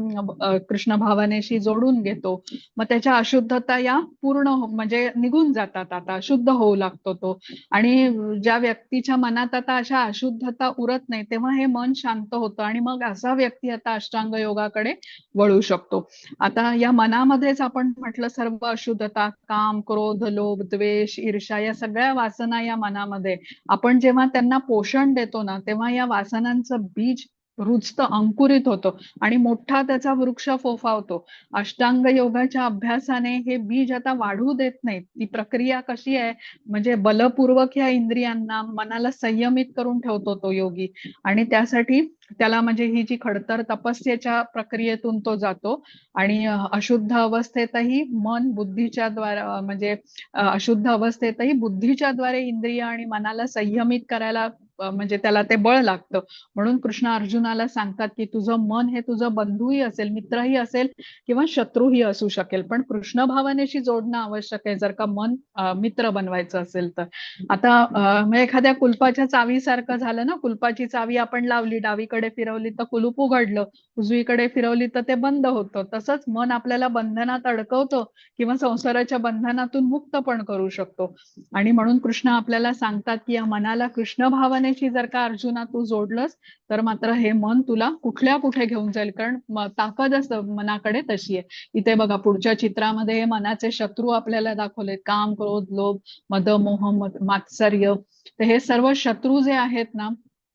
कृष्ण भावनेशी जोडून घेतो मग त्याच्या अशुद्धता या पूर्ण म्हणजे निघून जातात, आता शुद्ध होऊ लागतो तो. आणि ज्या व्यक्तीच्या मनात आता अशा अशुद्धता उरत नाही तेव्हा हे मन शांत होतं आणि मग असा व्यक्ती आता अष्टांग योगाकडे वळू शकतो. आता या मनामध्येच आपण म्हटलं सर्व अशुद्धता, काम, क्रोध, लोभ, द्वेष, ईर्ष्या या सगळ्या वासना या मनामध्ये आपण जेव्हा त्यांना पोषण देतो ना तेव्हा या वासनांचं बीज रुजतं, अंकुरित होतं आणि मोठा त्याचा वृक्ष फोफावतो. अष्टांग योगाच्या अभ्यासाने हे बीज आता वाढू देत नाहीत. ती प्रक्रिया कशी आहे, म्हणजे बलपूर्वक ह्या इंद्रियांना मनाला संयमित करून ठेवतो तो योगी. आणि त्यासाठी त्याला म्हणजे ही जी खडतर तपस्येच्या प्रक्रियेतून तो जातो. आणि अशुद्ध अवस्थेतही मन बुद्धीच्या द्वारे म्हणजे अशुद्ध अवस्थेतही बुद्धीच्या द्वारे इंद्रिय आणि मनाला संयमित करायला म्हणजे त्याला ते बळ लागतं. म्हणून कृष्ण अर्जुनाला सांगतात की तुझं मन हे तुझं बंधूही असेल, मित्रही असेल किंवा शत्रूही असू शकेल, पण कृष्ण भावनेशी जोडणं आवश्यक आहे जर का मन मित्र बनवायचं असेल तर. आता म्हणजे एखाद्या कुलपाच्या चावीसारखं झालं ना, कुलपाची चावी आपण लावली, डावीकडे फिरवली तर कुलूप उघडलं, उजवीकडे फिरवली तर ते बंद होतं. तसंच मन आपल्याला बंधनात अडकवतं किंवा संसाराच्या बंधनातून मुक्त पण करू शकतो. आणि म्हणून कृष्ण आपल्याला सांगतात की या मनाला कृष्ण भावनेशी जर का अर्जुना तू जोडलंस तर मात्र हे मन तुला कुठल्या कुठे घेऊन जाईल, कारण ताकदच मनाकडे तशी आहे. इथे बघा पुढच्या चित्रामध्ये हे मनाचे शत्रू आपल्याला दाखवले, काम, क्रोध, लोभ, मद, मोह, मात्सर्य. तर हे सर्व शत्रू जे आहेत ना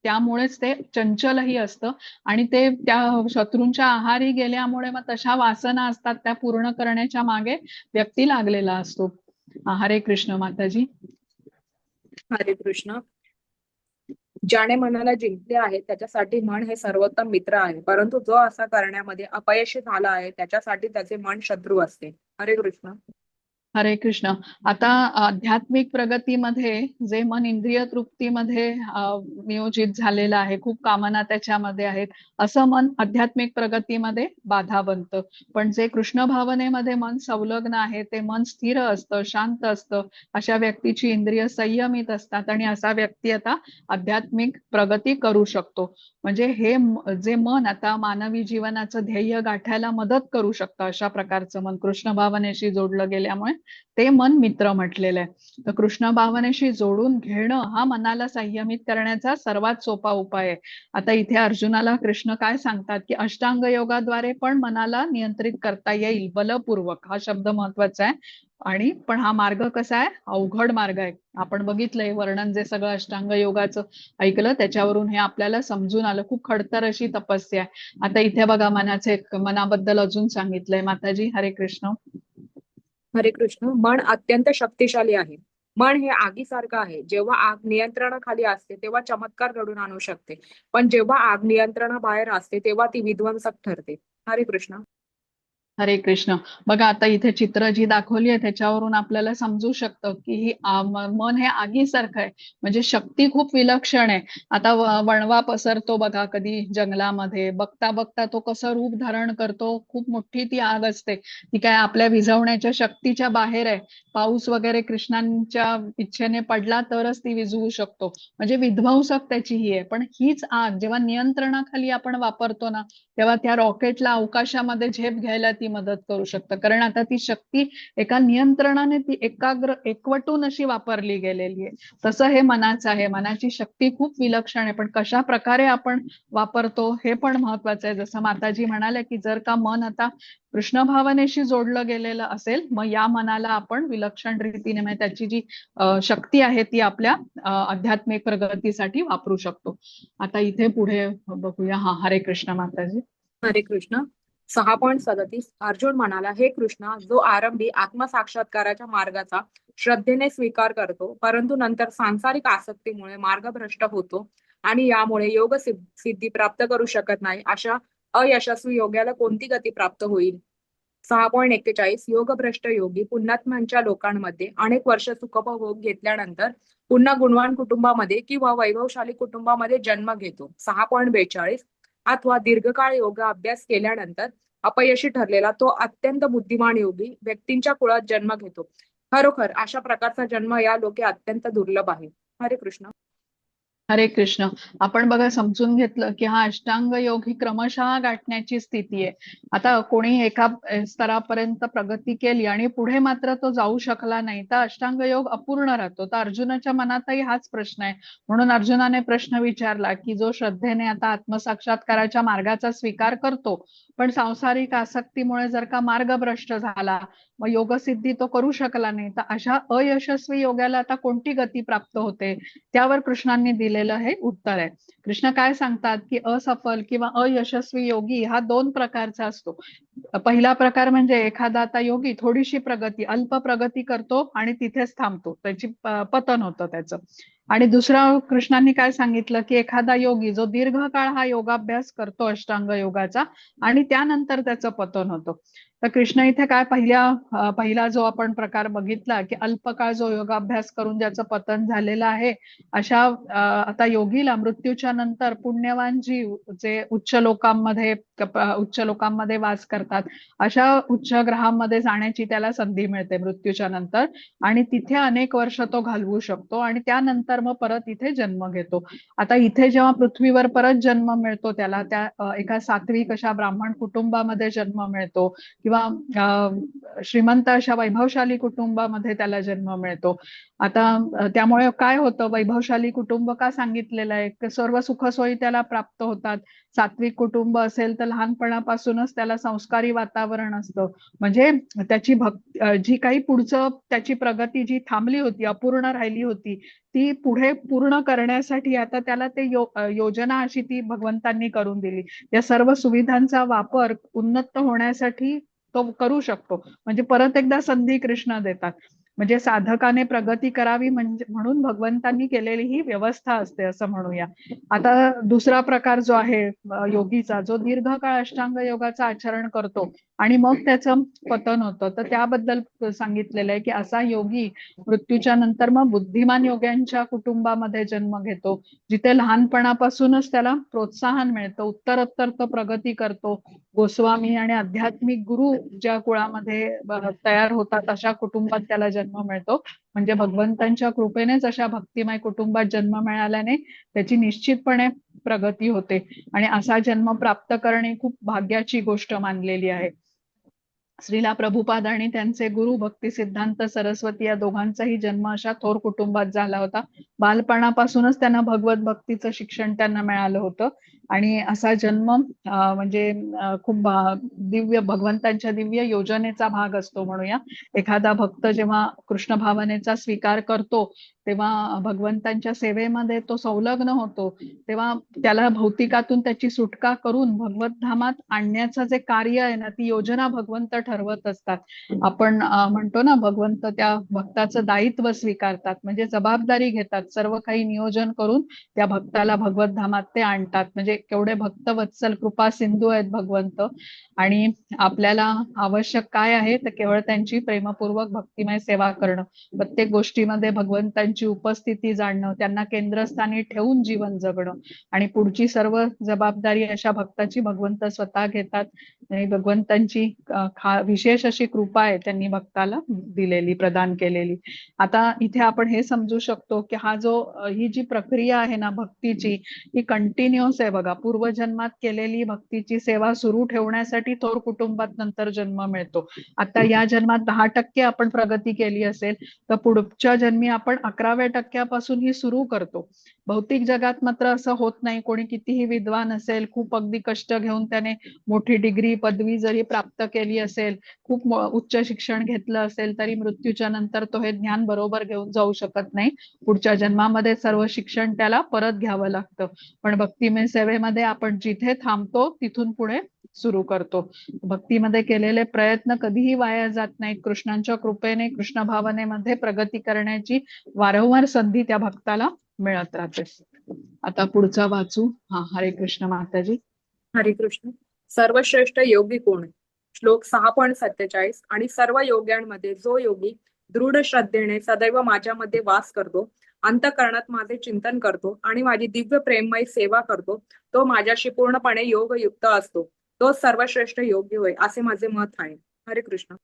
त्यामुळेच ते चंचलही असतं आणि ते त्या शत्रूंच्या आहारी गेल्यामुळे मग तशा वासना असतात त्या पूर्ण करण्याच्या मागे व्यक्ती लागलेला असतो. हरे कृष्ण माताजी. हरे कृष्ण. ज्याने मनाला जिंकले आहे त्याच्यासाठी मन हे सर्वोत्तम मित्र आहे, परंतु जो असा करण्यामध्ये अपयशी झाला आहे त्याच्यासाठी त्याचे मन शत्रू असते. हरे कृष्ण. हरे कृष्ण. आता आध्यात्मिक प्रगतीमध्ये जे मन इंद्रिय तृप्तीमध्ये नियोजित झालेलं आहे, खूप कामना त्याच्यामध्ये आहेत, असं मन आध्यात्मिक प्रगतीमध्ये बाधा बनतं. पण जे कृष्ण भावनेमध्ये मन संलग्न आहे ते मन स्थिर असतं, शांत असतं, अशा व्यक्तीची इंद्रिय संयमित असतात आणि असा व्यक्ती आता आध्यात्मिक प्रगती करू शकतो. म्हणजे हे जे मन आता मानवी जीवनाचं ध्येय गाठायला मदत करू शकतं, अशा प्रकारचं मन कृष्ण भावनेशी जोडलं गेल्यामुळे ते मन मित्र म्हटलेलं आहे. तर कृष्ण भावनेशी जोडून घेणं हा मनाला संयमित करण्याचा सर्वात सोपा उपाय आहे. आता इथे अर्जुनाला कृष्ण काय सांगतात की अष्टांग योगाद्वारे पण मनाला नियंत्रित करता येईल बलपूर्वक, हा शब्द महत्वाचा आहे. आणि पण हा मार्ग कसा आहे, अवघड मार्ग आहे. आपण बघितलंय वर्णन जे सगळं अष्टांग योगाचं ऐकलं त्याच्यावरून हे आपल्याला समजून आलं, खूप खडतर अशी तपस्या आहे. आता इथे बघा मनाबद्दल अजून सांगितलंय माताजी. हरे कृष्ण. हरे कृष्ण. मन अत्यंत शक्तिशाली आहे. मन हे आगीसारखं आहे. जेव्हा आग नियंत्रणाखाली असते तेव्हा चमत्कार घडून आणू शकते, पण जेव्हा आग नियंत्रणाबाहेर असते तेव्हा ती विध्वंसक ठरते. हरे कृष्ण. हरे कृष्ण. बघा आता इथे चित्र जी दाखवली आहे त्याच्यावरून आपल्याला समजू शकतं की ही मन हे आगीसारखं आहे, म्हणजे शक्ती खूप विलक्षण आहे. आता वणवा पसरतो बघा कधी जंगलामध्ये, बघता बघता तो कसं रूप धारण करतो, खूप मोठी ती आग असते, ती काय आपल्या विझवण्याच्या शक्तीच्या बाहेर आहे. पाऊस वगैरे कृष्णांच्या इच्छेने पडला तरच ती विझवू शकतो, म्हणजे विध्वंसक त्याची ही आहे. पण हीच आग जेव्हा नियंत्रणाखाली आपण वापरतो ना तेव्हा त्या रॉकेटला अवकाशामध्ये झेप घ्यायला ती ती मदत करू शकतं. कारण आता ती शक्ती एका नियंत्रणाने ती एकवटून अशी वापरली गेलेली आहे. तसं हे मनाचं आहे. मनाची शक्ती खूप विलक्षण आहे, पण कशा प्रकारे आपण वापरतो हे पण महत्वाचं आहे. जसं माताजी म्हणाल्या की जर का मन आता कृष्ण भावनेशी जोडलं गेलेलं असेल, मग या मनाला आपण विलक्षण रीतीने म्हणजे त्याची जी शक्ती आहे ती आपल्या आध्यात्मिक प्रगतीसाठी वापरू शकतो. आता इथे पुढे बघूया. हरे कृष्ण माताजी. हरे कृष्ण. 6.37 अर्जुन म्हणाला, हे कृष्णा, जो आरंभी आत्मसाक्षात्काराच्या मार्गाचा श्रद्धेने स्वीकार करतो, परंतु नंतर सांसारिक आसक्तीमुळे मार्गभ्रष्ट होतो आणि यामुळे योग सिद्धी प्राप्त करू शकत नाही, अशा अयशस्वी योग्याला कोणती गती प्राप्त होईल? 6.41 योगभ्रष्ट योगी पुण्यात्म्यांच्या लोकांमध्ये अनेक वर्ष सुखभोग घेतल्यानंतर पुन्हा गुणवान कुटुंबामध्ये किंवा वैभवशाली कुटुंबामध्ये जन्म घेतो. 6.42 अथवा दीर्घकाळ योग अभ्यास केल्यानंतर अपयशी ठरलेला तो अत्यंत बुद्धिमान योगी व्यक्तींच्या कुळात जन्म घेतो. खरोखर अशा प्रकारचा जन्म या लोके अत्यंत दुर्लभ आहे. हरे कृष्ण. हरे कृष्ण. आपण बघा समजून घेतलं की हा अष्टांग योग ही क्रमशः गाठण्याची स्थिती आहे. आता कोणी एका स्तरापर्यंत प्रगती केली आणि पुढे मात्र तो जाऊ शकला नाही, तर अष्टांग योग अपूर्ण राहतो. तर अर्जुनाच्या मनातही हाच प्रश्न आहे. म्हणून अर्जुनाने प्रश्न विचारला की जो श्रद्धेने आता आत्मसाक्षात्काराच्या मार्गाचा स्वीकार करतो, पण सांसारिक आसक्तीमुळे जर का मार्गभ्रष्ट झाला, मग योगसिद्धी तो करू शकला नाही, तर अशा अयशस्वी योगाला आता कोणती गती प्राप्त होते? त्यावर कृष्णांनी दिलेलं हे उत्तर आहे. कृष्ण काय सांगतात की असफल किंवा अयशस्वी योगी हा 2 प्रकारचा असतो. पहिला प्रकार म्हणजे एखादा आता योगी थोडीशी प्रगती, अल्प प्रगती करतो आणि तिथेच थांबतो, त्याची पतन होतं त्याचं. आणि दुसरा कृष्णांनी काय सांगितलं की एखादा योगी जो दीर्घकाळ हा योगाभ्यास करतो अष्टांग योगाचा आणि त्यानंतर त्याचं पतन होतं. तर कृष्ण इथे काय पहिला जो आपण प्रकार बघितला की अल्पकाळ जो योगाभ्यास करून ज्याचं पतन झालेलं आहे, अशा आता योगीला मृत्यूच्या नंतर पुण्यवान जीव जे उच्च लोकांमध्ये वास करतात, अशा उच्च ग्रहांमध्ये जाण्याची त्याला संधी मिळते मृत्यूच्या नंतर आणि तिथे अनेक वर्ष तो घालवू शकतो आणि त्यानंतर मग परत इथे जन्म घेतो. आता इथे जेव्हा पृथ्वीवर परत जन्म मिळतो त्याला त्या एका सात्विक अशा ब्राह्मण कुटुंबामध्ये जन्म मिळतो किंवा श्रीमंत अशा वैभवशाली कुटुंबामध्ये त्याला जन्म मिळतो. आता त्यामुळे काय होतं, वैभवशाली कुटुंब का सांगितलेलं आहे? सर्व सुखसोयी त्याला प्राप्त होतात. सात्विक कुटुंब असेल तर लहानपणापासूनच त्याला संस्कारी वातावरण असतं. म्हणजे त्याची जी काही पुढचं त्याची प्रगती जी थांबली होती, अपूर्ण राहिली होती, ती पुढे पूर्ण करण्यासाठी आता त्याला ते योजना अशी ती भगवंतांनी करून दिली. या सर्व सुविधांचा वापर उन्नत होण्यासाठी तो करू शकतो. म्हणजे परत एकदा संधी कृष्ण देतात. म्हणजे साधकाने प्रगती करावी म्हणून भगवंतांनी केलेली ही व्यवस्था असते असं म्हणूया. आता दुसरा प्रकार जो आहे योगीचा, जो दीर्घकाळ अष्टांग योगाचं आचरण करतो आणि मग त्याचं पतन होतं, तर त्याबद्दल सांगितलेलं आहे की असा योगी मृत्यूच्या नंतर मग बुद्धिमान योग्यांच्या कुटुंबामध्ये जन्म घेतो, जिथे लहानपणापासूनच त्याला प्रोत्साहन मिळतं, उत्तरोत्तर तो प्रगती करतो. गोस्वामी आणि आध्यात्मिक गुरु ज्या कुळामध्ये तयार होतात अशा कुटुंबात त्याला जन्म मिळतो. म्हणजे भगवंतांच्या कृपेनेच अशा भक्तिमय कुटुंबात जन्म मिळाल्याने त्याची निश्चितपणे प्रगती होते आणि असा जन्म प्राप्त करणे खूप भाग्याची गोष्ट मानलेली आहे. श्रीला प्रभुपाद आणि त्यांचे गुरु भक्ती सिद्धांत सरस्वती या दोघांचाही जन्म अशा थोर कुटुंबात झाला होता. बालपणापासूनच त्यांना भगवत भक्तीचं शिक्षण त्यांना मिळालं होतं आणि असा जन्म म्हणजे खूप दिव्य भगवंतांच्या दिव्य योजनेचा भाग असतो म्हणूया. एखादा भक्त जेव्हा कृष्ण भावनेचा स्वीकार करतो तेव्हा भगवंतांच्या सेवेमध्ये तो संलग्न होतो, तेव्हा त्याला भौतिकातून त्याची सुटका करून भगवत धामात आणण्याचं जे कार्य आहे ना, ती योजना भगवंत ठरवत असतात. आपण म्हणतो ना, भगवंत त्या भक्ताचं दायित्व स्वीकारतात, म्हणजे जबाबदारी घेतात, सर्व काही नियोजन करून त्या भक्ताला भगवत धामात ते आणतात. म्हणजे केवढे भक्त वत्सल कृपा सिंधू आहेत भगवंत. आणि आपल्याला आवश्यक काय आहे तर केवळ त्यांची प्रेमपूर्वक भक्तिमय सेवा करणं, प्रत्येक गोष्टीमध्ये भगवंतांची उपस्थिती जाणणं, त्यांना केंद्रस्थानी ठेवून जीवन जगणं आणि पुढची सर्व जबाबदारी अशा भक्ताची भगवंत स्वतः घेतात. आणि भगवंतांची विशेष अशी कृपा आहे त्यांनी भक्ताला दिलेली, प्रदान केलेली. आता इथे आपण हे समजू शकतो की ही जी प्रक्रिया आहे ना भक्तीची, ही कंटिन्युअस आहे बघा. पूर्वजन्मात केलेली भक्तीची सेवा सुरू ठेवण्यासाठी थोर कुटुंबात नंतर जन्म मिळतो. आता या जन्मात 10% आपण प्रगती केली असेल तर पुढच्या जन्मी आपण 11व्या टक्क्यापासून ही सुरू करतो. भौतिक जगात मात्र असं होत नाही. कोणी कितीही विद्वान असेल, खूप अगदी कष्ट घेऊन त्याने मोठी डिग्री पदवी जरी प्राप्त केली असेल, खूप उच्च शिक्षण घेतलं असेल, तरी मृत्यूच्या नंतर तो हे ज्ञान बरोबर घेऊन जाऊ शकत नाही. पुढच्या जन्मामध्ये सर्व शिक्षण त्याला परत घ्यावं लागतं. पण भक्तिमय सेवेमध्ये आपण जिथे थांबतो तिथून पुढे सुरू करतो. भक्तीमध्ये केलेले प्रयत्न कधीही वाया जात नाहीत. कृष्णांच्या कृपेने, कृष्ण भावनेमध्ये प्रगती करण्याची वारंवार संधी त्या भक्ताला मिळत राहते. आता पुढचा वाचू. हरे कृष्ण माताजी. हरे कृष्ण. सर्वश्रेष्ठ योगी कोण? श्लोक 6.47. आणि सर्व योग्यांमध्ये जो योगी दृढ श्रद्धेने सदैव माझ्यामध्ये वास करतो, अंतःकरणात माझे चिंतन करतो आणि माझी दिव्य प्रेममय सेवा करतो, तो माझ्याशी पूर्णपणे योगयुक्त असतो, तो सर्वश्रेष्ठ योगी होय, असे माझे मत आहे. हरे कृष्ण.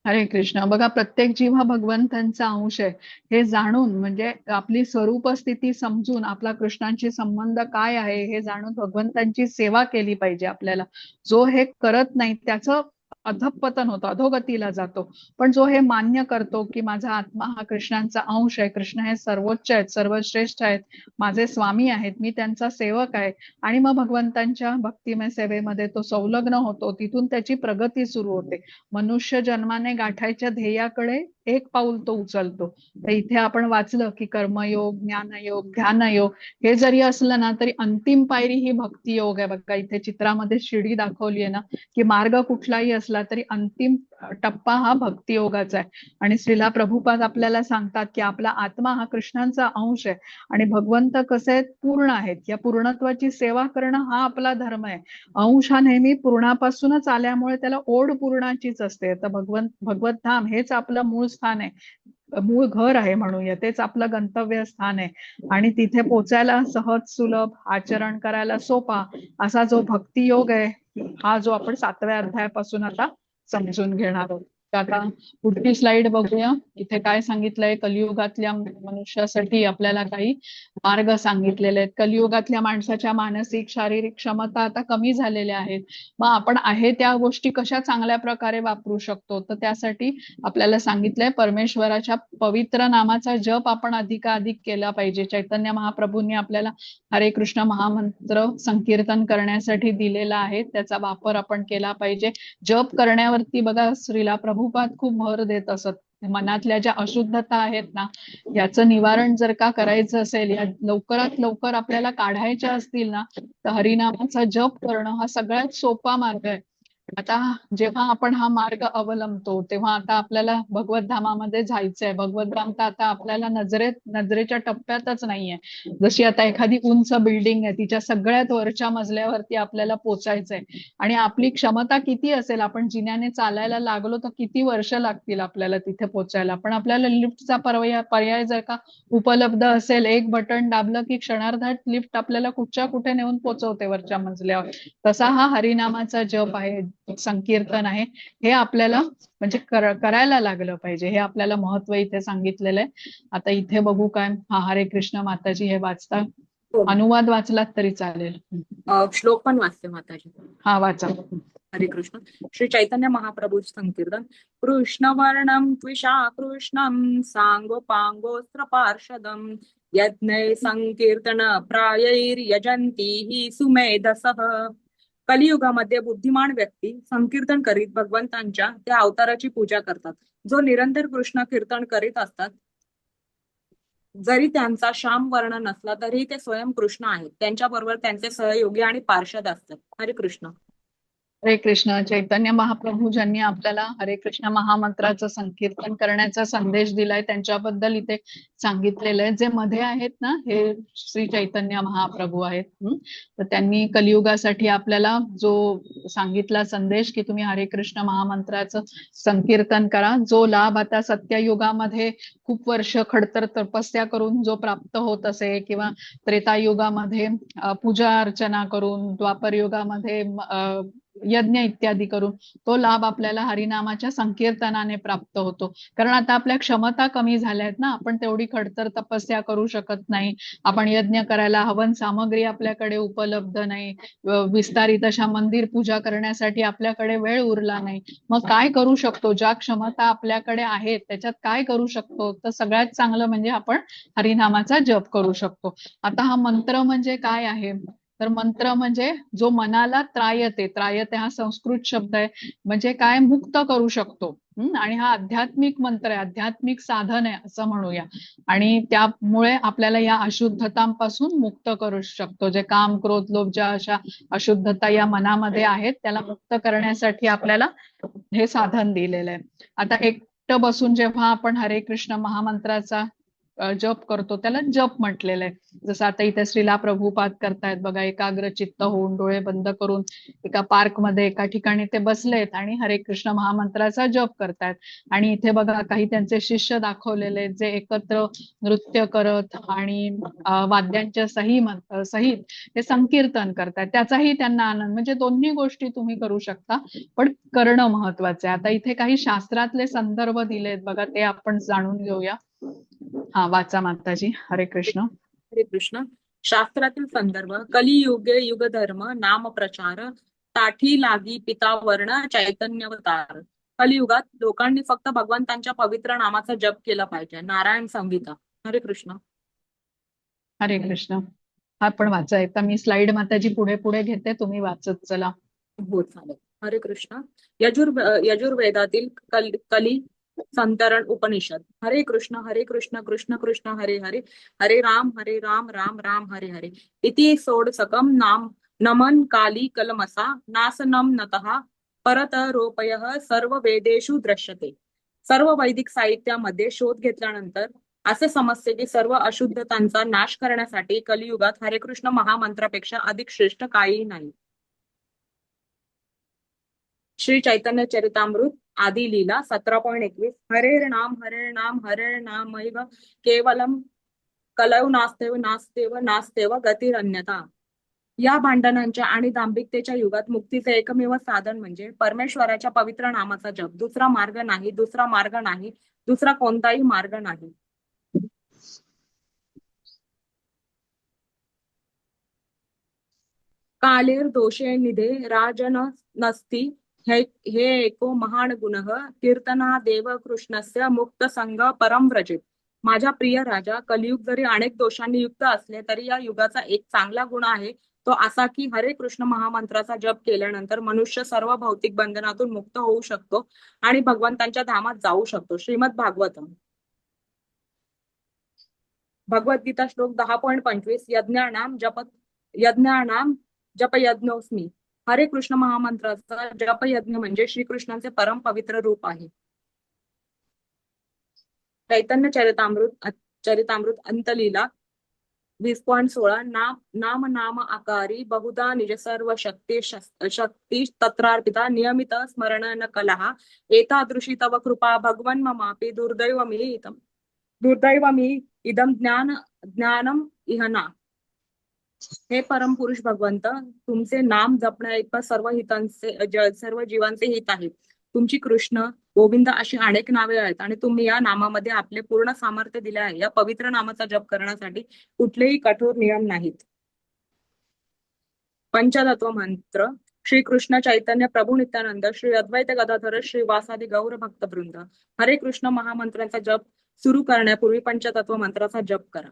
हरे कृष्ण. बघा, प्रत्येक जीव हा भगवंतांचा अंश आहे हे जाणून, म्हणजे आपली स्वरूप स्थिती समजून, आपला कृष्णांशी संबंध काय आहे हे जाणून भगवंतांची सेवा केली पाहिजे आपल्याला. जो हे करत नाही त्याचं अधःपतन होतं, अधोगतीला जातो. पण जो हे मान्य करतो की माझा आत्मा हा कृष्णांचा अंश आहे, कृष्ण हे सर्वोच्च आहेत, सर्वश्रेष्ठ आहेत, माझे स्वामी आहेत, मी त्यांचा सेवक आहे, आणि मग भगवंतांच्या भक्तिमय सेवेमध्ये तो संलग्न होतो, तिथून त्याची प्रगती सुरू होते. मनुष्य जन्माने गाठायच्या ध्येयाकडे एक पाऊल तो उचलतो. तर इथे आपण वाचलं की कर्मयोग, ज्ञानयोग, ध्यानयोग हे जरी असलं ना तरी अंतिम पायरी ही भक्ती योग आहे. बघा, इथे चित्रामध्ये शिडी दाखवली आहे ना, की मार्ग कुठलाही असला तरी अंतिम टप्पा हा भक्ती योगाचा आहे. आणि श्रीला प्रभुपाद आपल्याला सांगतात की आपला आत्मा हा कृष्णांचा अंश आहे आणि भगवंत कसे आहेत, पूर्ण आहेत. या पूर्णत्वाची सेवा करणं हा आपला धर्म आहे. अंश हा नेहमी पूर्णापासूनच आल्यामुळे त्याला ओढ पूर्णाचीच असते. तर भगवत धाम हेच आपलं मूळ स्थान आहे, मूळ घर आहे म्हणूया, तेच आपलं गंतव्य स्थान आहे. आणि तिथे पोचायला सहज सुलभ, आचरण करायला सोपा असा जो भक्ती योग आहे, हा जो आपण 7व्या अध्यायापासून आता समजून घेणार आहोत. आता पुढची स्लाइड बघूया. इथे काय सांगितलंय, कलियुगातल्या मनुष्यासाठी आपल्याला काही मार्ग आपल्याला आहेत. कलियुगातल्या माणसाच्या मानसिक शारीरिक क्षमता आता कमी झालेल्या आहेत. मग आपण आहे त्या गोष्टी कशा चांगल्या प्रकारे वापरू शकतो, तर त्यासाठी आपल्याला सांगितलंय परमेश्वराच्या पवित्र नामाचा जप आपण अधिकाधिक केला पाहिजे. चैतन्य महाप्रभूंनी आपल्याला हरे कृष्ण महामंत्र संकीर्तन करण्यासाठी दिलेला आहे, त्याचा वापर आपण केला पाहिजे. जप करण्यावरती बघा श्रीला प्रभुपाद खूप भर देत असत. मनातल्या ज्या अशुद्धता आहेत ना, याचं निवारण जर का करायचं असेल, या लवकरात लवकर आपल्याला काढायच्या असतील ना, तर हरिनामाचा जप करणं हा सगळ्यात सोपा मार्ग आहे. आता जेव्हा आपण हा मार्ग अवलंबतो तेव्हा आता आपल्याला भगवत धामामध्ये जायचंय. भगवत धाम तर आता आपल्याला नजरेच्या टप्प्यातच नाहीये. जशी आता एखादी उंच बिल्डिंग आहे, तिच्या सगळ्यात वरच्या मजल्यावरती आपल्याला पोचायचंय आणि आपली क्षमता किती असेल, आपण जिन्याने चालायला लागलो तर किती वर्ष लागतील आपल्याला तिथे पोचायला. पण आपल्याला लिफ्टचा पर्याय जर का उपलब्ध असेल, एक बटन दाबलं की क्षणार्धात लिफ्ट आपल्याला कुठच्या कुठे नेऊन पोचवते वरच्या मजल्यावर. तसा हा हरिनामाचा जप आहे, संकीर्तन आहे, हे आपल्याला म्हणजे करायला लागलं पाहिजे. हे आपल्याला महत्व इथे सांगितलेलं आहे. आता इथे बघू काय. हरे कृष्ण माताजी हे वाचता, हो. अनुवाद वाचलात तरी चालेल. श्लोक पण वाचते माताजी. वाचा. हरे कृष्ण. श्री चैतन्य महाप्रभू संकीर्तन. कृष्णवर्णं त्विषा कृष्णं सांगोपांगोस्त्र पार्षदं यज्ञै संकीर्तन प्रायैर्यजन्ति हि सुमेधसः. कलियुगामध्ये बुद्धिमान व्यक्ती संकीर्तन करीत भगवंतांच्या त्या अवताराची पूजा करतात. जो निरंतर कृष्ण कीर्तन करीत असतात, जरी त्यांचा श्याम वर्ण नसला तरी ते स्वयं कृष्ण आहेत. त्यांच्या बरोबर त्यांचे सहयोगी आणि पार्षद असतात. हरे कृष्ण. हरे कृष्ण. चैतन्य महाप्रभू ज्यांनी आपल्याला हरे कृष्ण महामंत्राचं संकीर्तन करण्याचा संदेश दिलाय, त्यांच्याबद्दल इथे सांगितलेलं आहे. जे मध्ये आहेत ना, हे श्री चैतन्य महाप्रभू आहेत. तर त्यांनी कलियुगासाठी आपल्याला जो सांगितला संदेश की तुम्ही हरे कृष्ण महामंत्राचं संकीर्तन करा, जो लाभ आता सत्ययुगामध्ये खूप वर्ष खडतर तपस्या करून जो प्राप्त होत असे, किंवा त्रेतायुगामध्ये पूजा अर्चना करून, द्वापर युगामध्ये यज्ञ इत्यादी करून तो लाभ आपल्याला हरिनामाच्या संकीर्तनाने प्राप्त होतो. कारण आता आपल्या क्षमता कमी झाल्या आहेत ना, आपण तेवढी खडतर तपस्या करू शकत नाही, आपण यज्ञ करायला हवन सामग्री आपल्याकडे उपलब्ध नाही, विस्तारित अशा मंदिर पूजा करण्यासाठी आपल्याकडे वेळ उरला नाही. मग काय करू शकतो, ज्या क्षमता आपल्याकडे आहेत त्याच्यात काय करू शकतो, तर सगळ्यात चांगलं म्हणजे आपण हरिनामाचा जप करू शकतो. आता हा मंत्र म्हणजे काय आहे, तर मंत्र म्हणजे जो मनाला त्रायते हा संस्कृत शब्द आहे, म्हणजे काय मुक्त करू शकतो. आणि हा आध्यात्मिक मंत्र आहे, आध्यात्मिक साधन आहे असं म्हणूया. आणि त्यामुळे आपल्याला या अशुद्धतांपासून मुक्त करू शकतो. जे काम क्रोध लोभ ज्या अशा अशुद्धता या मनामध्ये आहेत त्याला मुक्त करण्यासाठी आपल्याला हे साधन दिलेलं आहे. आता एकटं बसून जेव्हा आपण हरे कृष्ण महामंत्राचा जप करतो त्याला जप म्हटलेलं आहे. जसं आता इथे श्रीला प्रभुपाद करतायत बघा, एकाग्र चित्त होऊन डोळे बंद करून एका पार्कमध्ये एका ठिकाणी ते बसलेत आणि हरे कृष्ण महामंत्राचा जप करतायत. आणि इथे बघा काही त्यांचे शिष्य दाखवलेले आहेत जे एकत्र नृत्य करत आणि वाद्यांच्या सहित ते संकीर्तन करतायत, त्याचाही त्यांना आनंद. म्हणजे दोन्ही गोष्टी तुम्ही करू शकता, पण करणं महत्वाचं आहे. आता इथे काही शास्त्रातले संदर्भ दिलेत बघा, ते आपण जाणून घेऊया. हा वाचा माताजी. हरे कृष्ण. हरे कृष्ण. शास्त्रातील संदर्भ: कलियुगे युग धर्म नाम प्रचार, ताठी लागी पिता वर्ण चैतन्यवतार. कलियुगात लोकांनी फक्त भगवंतांच्या पवित्र नामाचा जप केला पाहिजे. नारायण संहिता. हरे कृष्ण. हरे कृष्ण. हा पण वाचा एकदा. मी स्लाइड माताजी पुढे पुढे घेते, तुम्ही वाचत चला. हो चालेल. हरे कृष्ण. यजुर्वेदातील कली संतरण उपनिषद. हरे कृष्ण कृष्ण कृष्ण हरे हरे, हरे राम राम राम हरे हरे. इति सोडसकम नाम नमन काली कलमसा नासनम नतः परतरोपयः सर्व वेदेषु दृश्यते. सर्व वैदिक साहित्यामध्ये शोध घेतल्यानंतर असे समजते की सर्व अशुद्धतांचा नाश करण्यासाठी कलियुगात हरे कृष्ण महामंत्रापेक्षा अधिक श्रेष्ठ काही नाही. श्री चैतन्य चरितामृत आदि लीला 17.21. हरे नामैव केवलम कलौ नास्तेव गतिरन्यथा. या भांडणांच्या आणि दांभिकतेच्या युगात मुक्तीचे एकमेव साधन म्हणजे परमेश्वराच्या पवित्र नामाचा जप. दुसरा मार्ग नाही, दुसरा कोणताही मार्ग नाही. कालेर दोषे निधे राजन नस्ती हे एको महान गुणः कीर्तनादेव कृष्णस्य मुक्त संग परम व्रजित. माझ्या प्रिय राजा, कलियुग जरी अनेक दोषांनी युक्त असले तरी या युगाचा एक चांगला गुण आहे, तो असा की हरे कृष्ण महामंत्राचा जप केल्यानंतर मनुष्य सर्व भौतिक बंधनातून मुक्त होऊ शकतो आणि भगवंतांच्या धामात जाऊ शकतो. श्रीमद भागवतम. भगवद्गीता श्लोक 10.25. यज्ञानाम जपयज्ञोस्मी. हरे कृष्ण महामंत्राचा जपयज्ञ म्हणजे श्रीकृष्णांचे परम पवित्र रूप आहे. चैतन्य चरितामृत अंतलीला 20.16. नाम आकारी बहुधा निज सर्व शक्ती तत्रार्पिता नियमित स्मरण न कलहा एतादृशी तव कृपा भगवन् ममापि दुर्दैवमी इदम ज्ञानम इहना. हे परम पुरुष भगवंत, तुमचे नाम जपण्या इतकं सर्व जीवांचे हित आहे. तुमची कृष्ण, गोविंद अशी अनेक नावे आहेत आणि तुम्ही या नामामध्ये आपले पूर्ण सामर्थ्य दिले आहे. या पवित्र नामाचा जप करण्यासाठी कुठलेही कठोर नियम नाहीत. पंचतत्व मंत्र. श्री कृष्ण चैतन्य प्रभू नित्यानंद, श्री अद्वैत गदाधर, श्री वासादी गौर भक्तवृंद. हरे कृष्ण महामंत्राचा जप सुरू करण्यापूर्वी पंचतत्व मंत्राचा जप करा.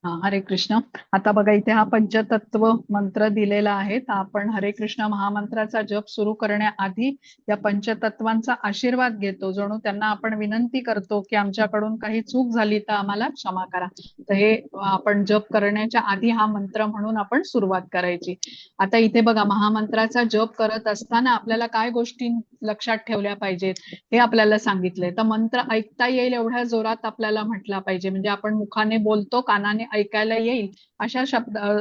हरे कृष्ण. आता बघा इथे हा पंचतत्व मंत्र दिलेला आहे, तर आपण हरे कृष्ण महामंत्राचा जप सुरू करण्याआधी या पंचतत्वांचा आशीर्वाद घेतो. जणू त्यांना आपण विनंती करतो की आमच्याकडून काही चूक झाली तर आम्हाला क्षमा करा. तर हे आपण जप करण्याच्या आधी हा मंत्र म्हणून आपण सुरुवात करायची. आता इथे बघा महामंत्राचा जप करत असताना आपल्याला काय गोष्टी लक्षात ठेवल्या पाहिजेत हे आपल्याला सांगितलंय. तर मंत्र ऐकता येईल एवढ्या जोरात आपल्याला म्हटला पाहिजे, म्हणजे आपण मुखाने बोलतो, कानाने ऐकायला येईल अशा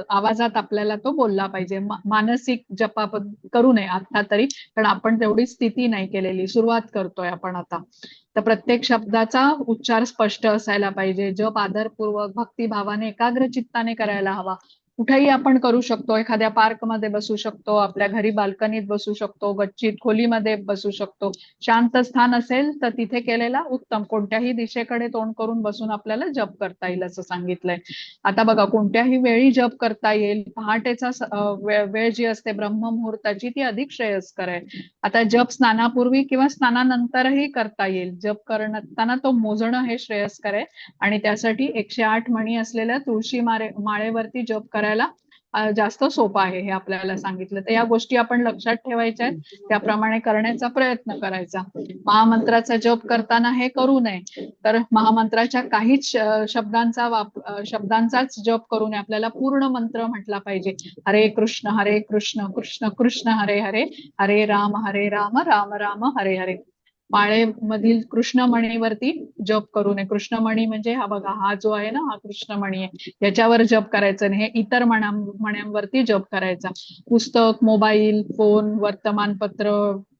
आवाजात आपल्याला तो बोलला पाहिजे. मानसिक जपा करू नये आता तरी, कारण आपण तेवढी स्थिती नाही केलेली. सुरुवात करतोय आपण आता. तर प्रत्येक शब्दाचा उच्चार स्पष्ट असायला पाहिजे. जप आदरपूर्वक भक्तिभावाने एकाग्र चित्ताने करायला हवा. कुठेही आपण करू शकतो. एखाद्या पार्कमध्ये बसू शकतो, आपल्या घरी बाल्कनीत बसू शकतो, गच्चीत खोलीमध्ये बसू शकतो. शांत स्थान असेल तर तिथे केलेला उत्तम. कोणत्याही दिशेकडे तोंड करून बसून आपल्याला जप करता येईल असं सांगितलंय. आता बघा, कोणत्याही वेळी जप करता येईल. पहाटेचा वेळ जी असते ब्रह्ममुहूर्ताची ती अधिक श्रेयस्कर आहे. आता जप स्नानापूर्वी किंवा स्नानानंतरही करता येईल. जप करताना तो मोजणं हे श्रेयस्कर आहे आणि त्यासाठी 108 मणी असलेल्या तुळशी माळेवरती जप करायला जास्त सोपं आहे हे आपल्याला सांगितलं. तर या गोष्टी आपण लक्षात ठेवायच्या आहेत, त्याप्रमाणे करण्याचा प्रयत्न करायचा. महामंत्राचा जप करताना हे करू नये, तर महामंत्राच्या काहीच शब्दांचाच जप करू नये. आपल्याला पूर्ण मंत्र म्हटला पाहिजे. हरे कृष्ण कृष्ण कृष्ण हरे हरे, हरे राम राम राम हरे हरे. माळेमधील कृष्णमणीवरती जप करू नये. कृष्णमणी म्हणजे हा बघा, हा जो आहे ना, हा कृष्णमणी आहे, याच्यावर जप करायचं नाही. हे इतर मण्यांवरती जप करायचा. पुस्तक, मोबाईल फोन, वर्तमानपत्र,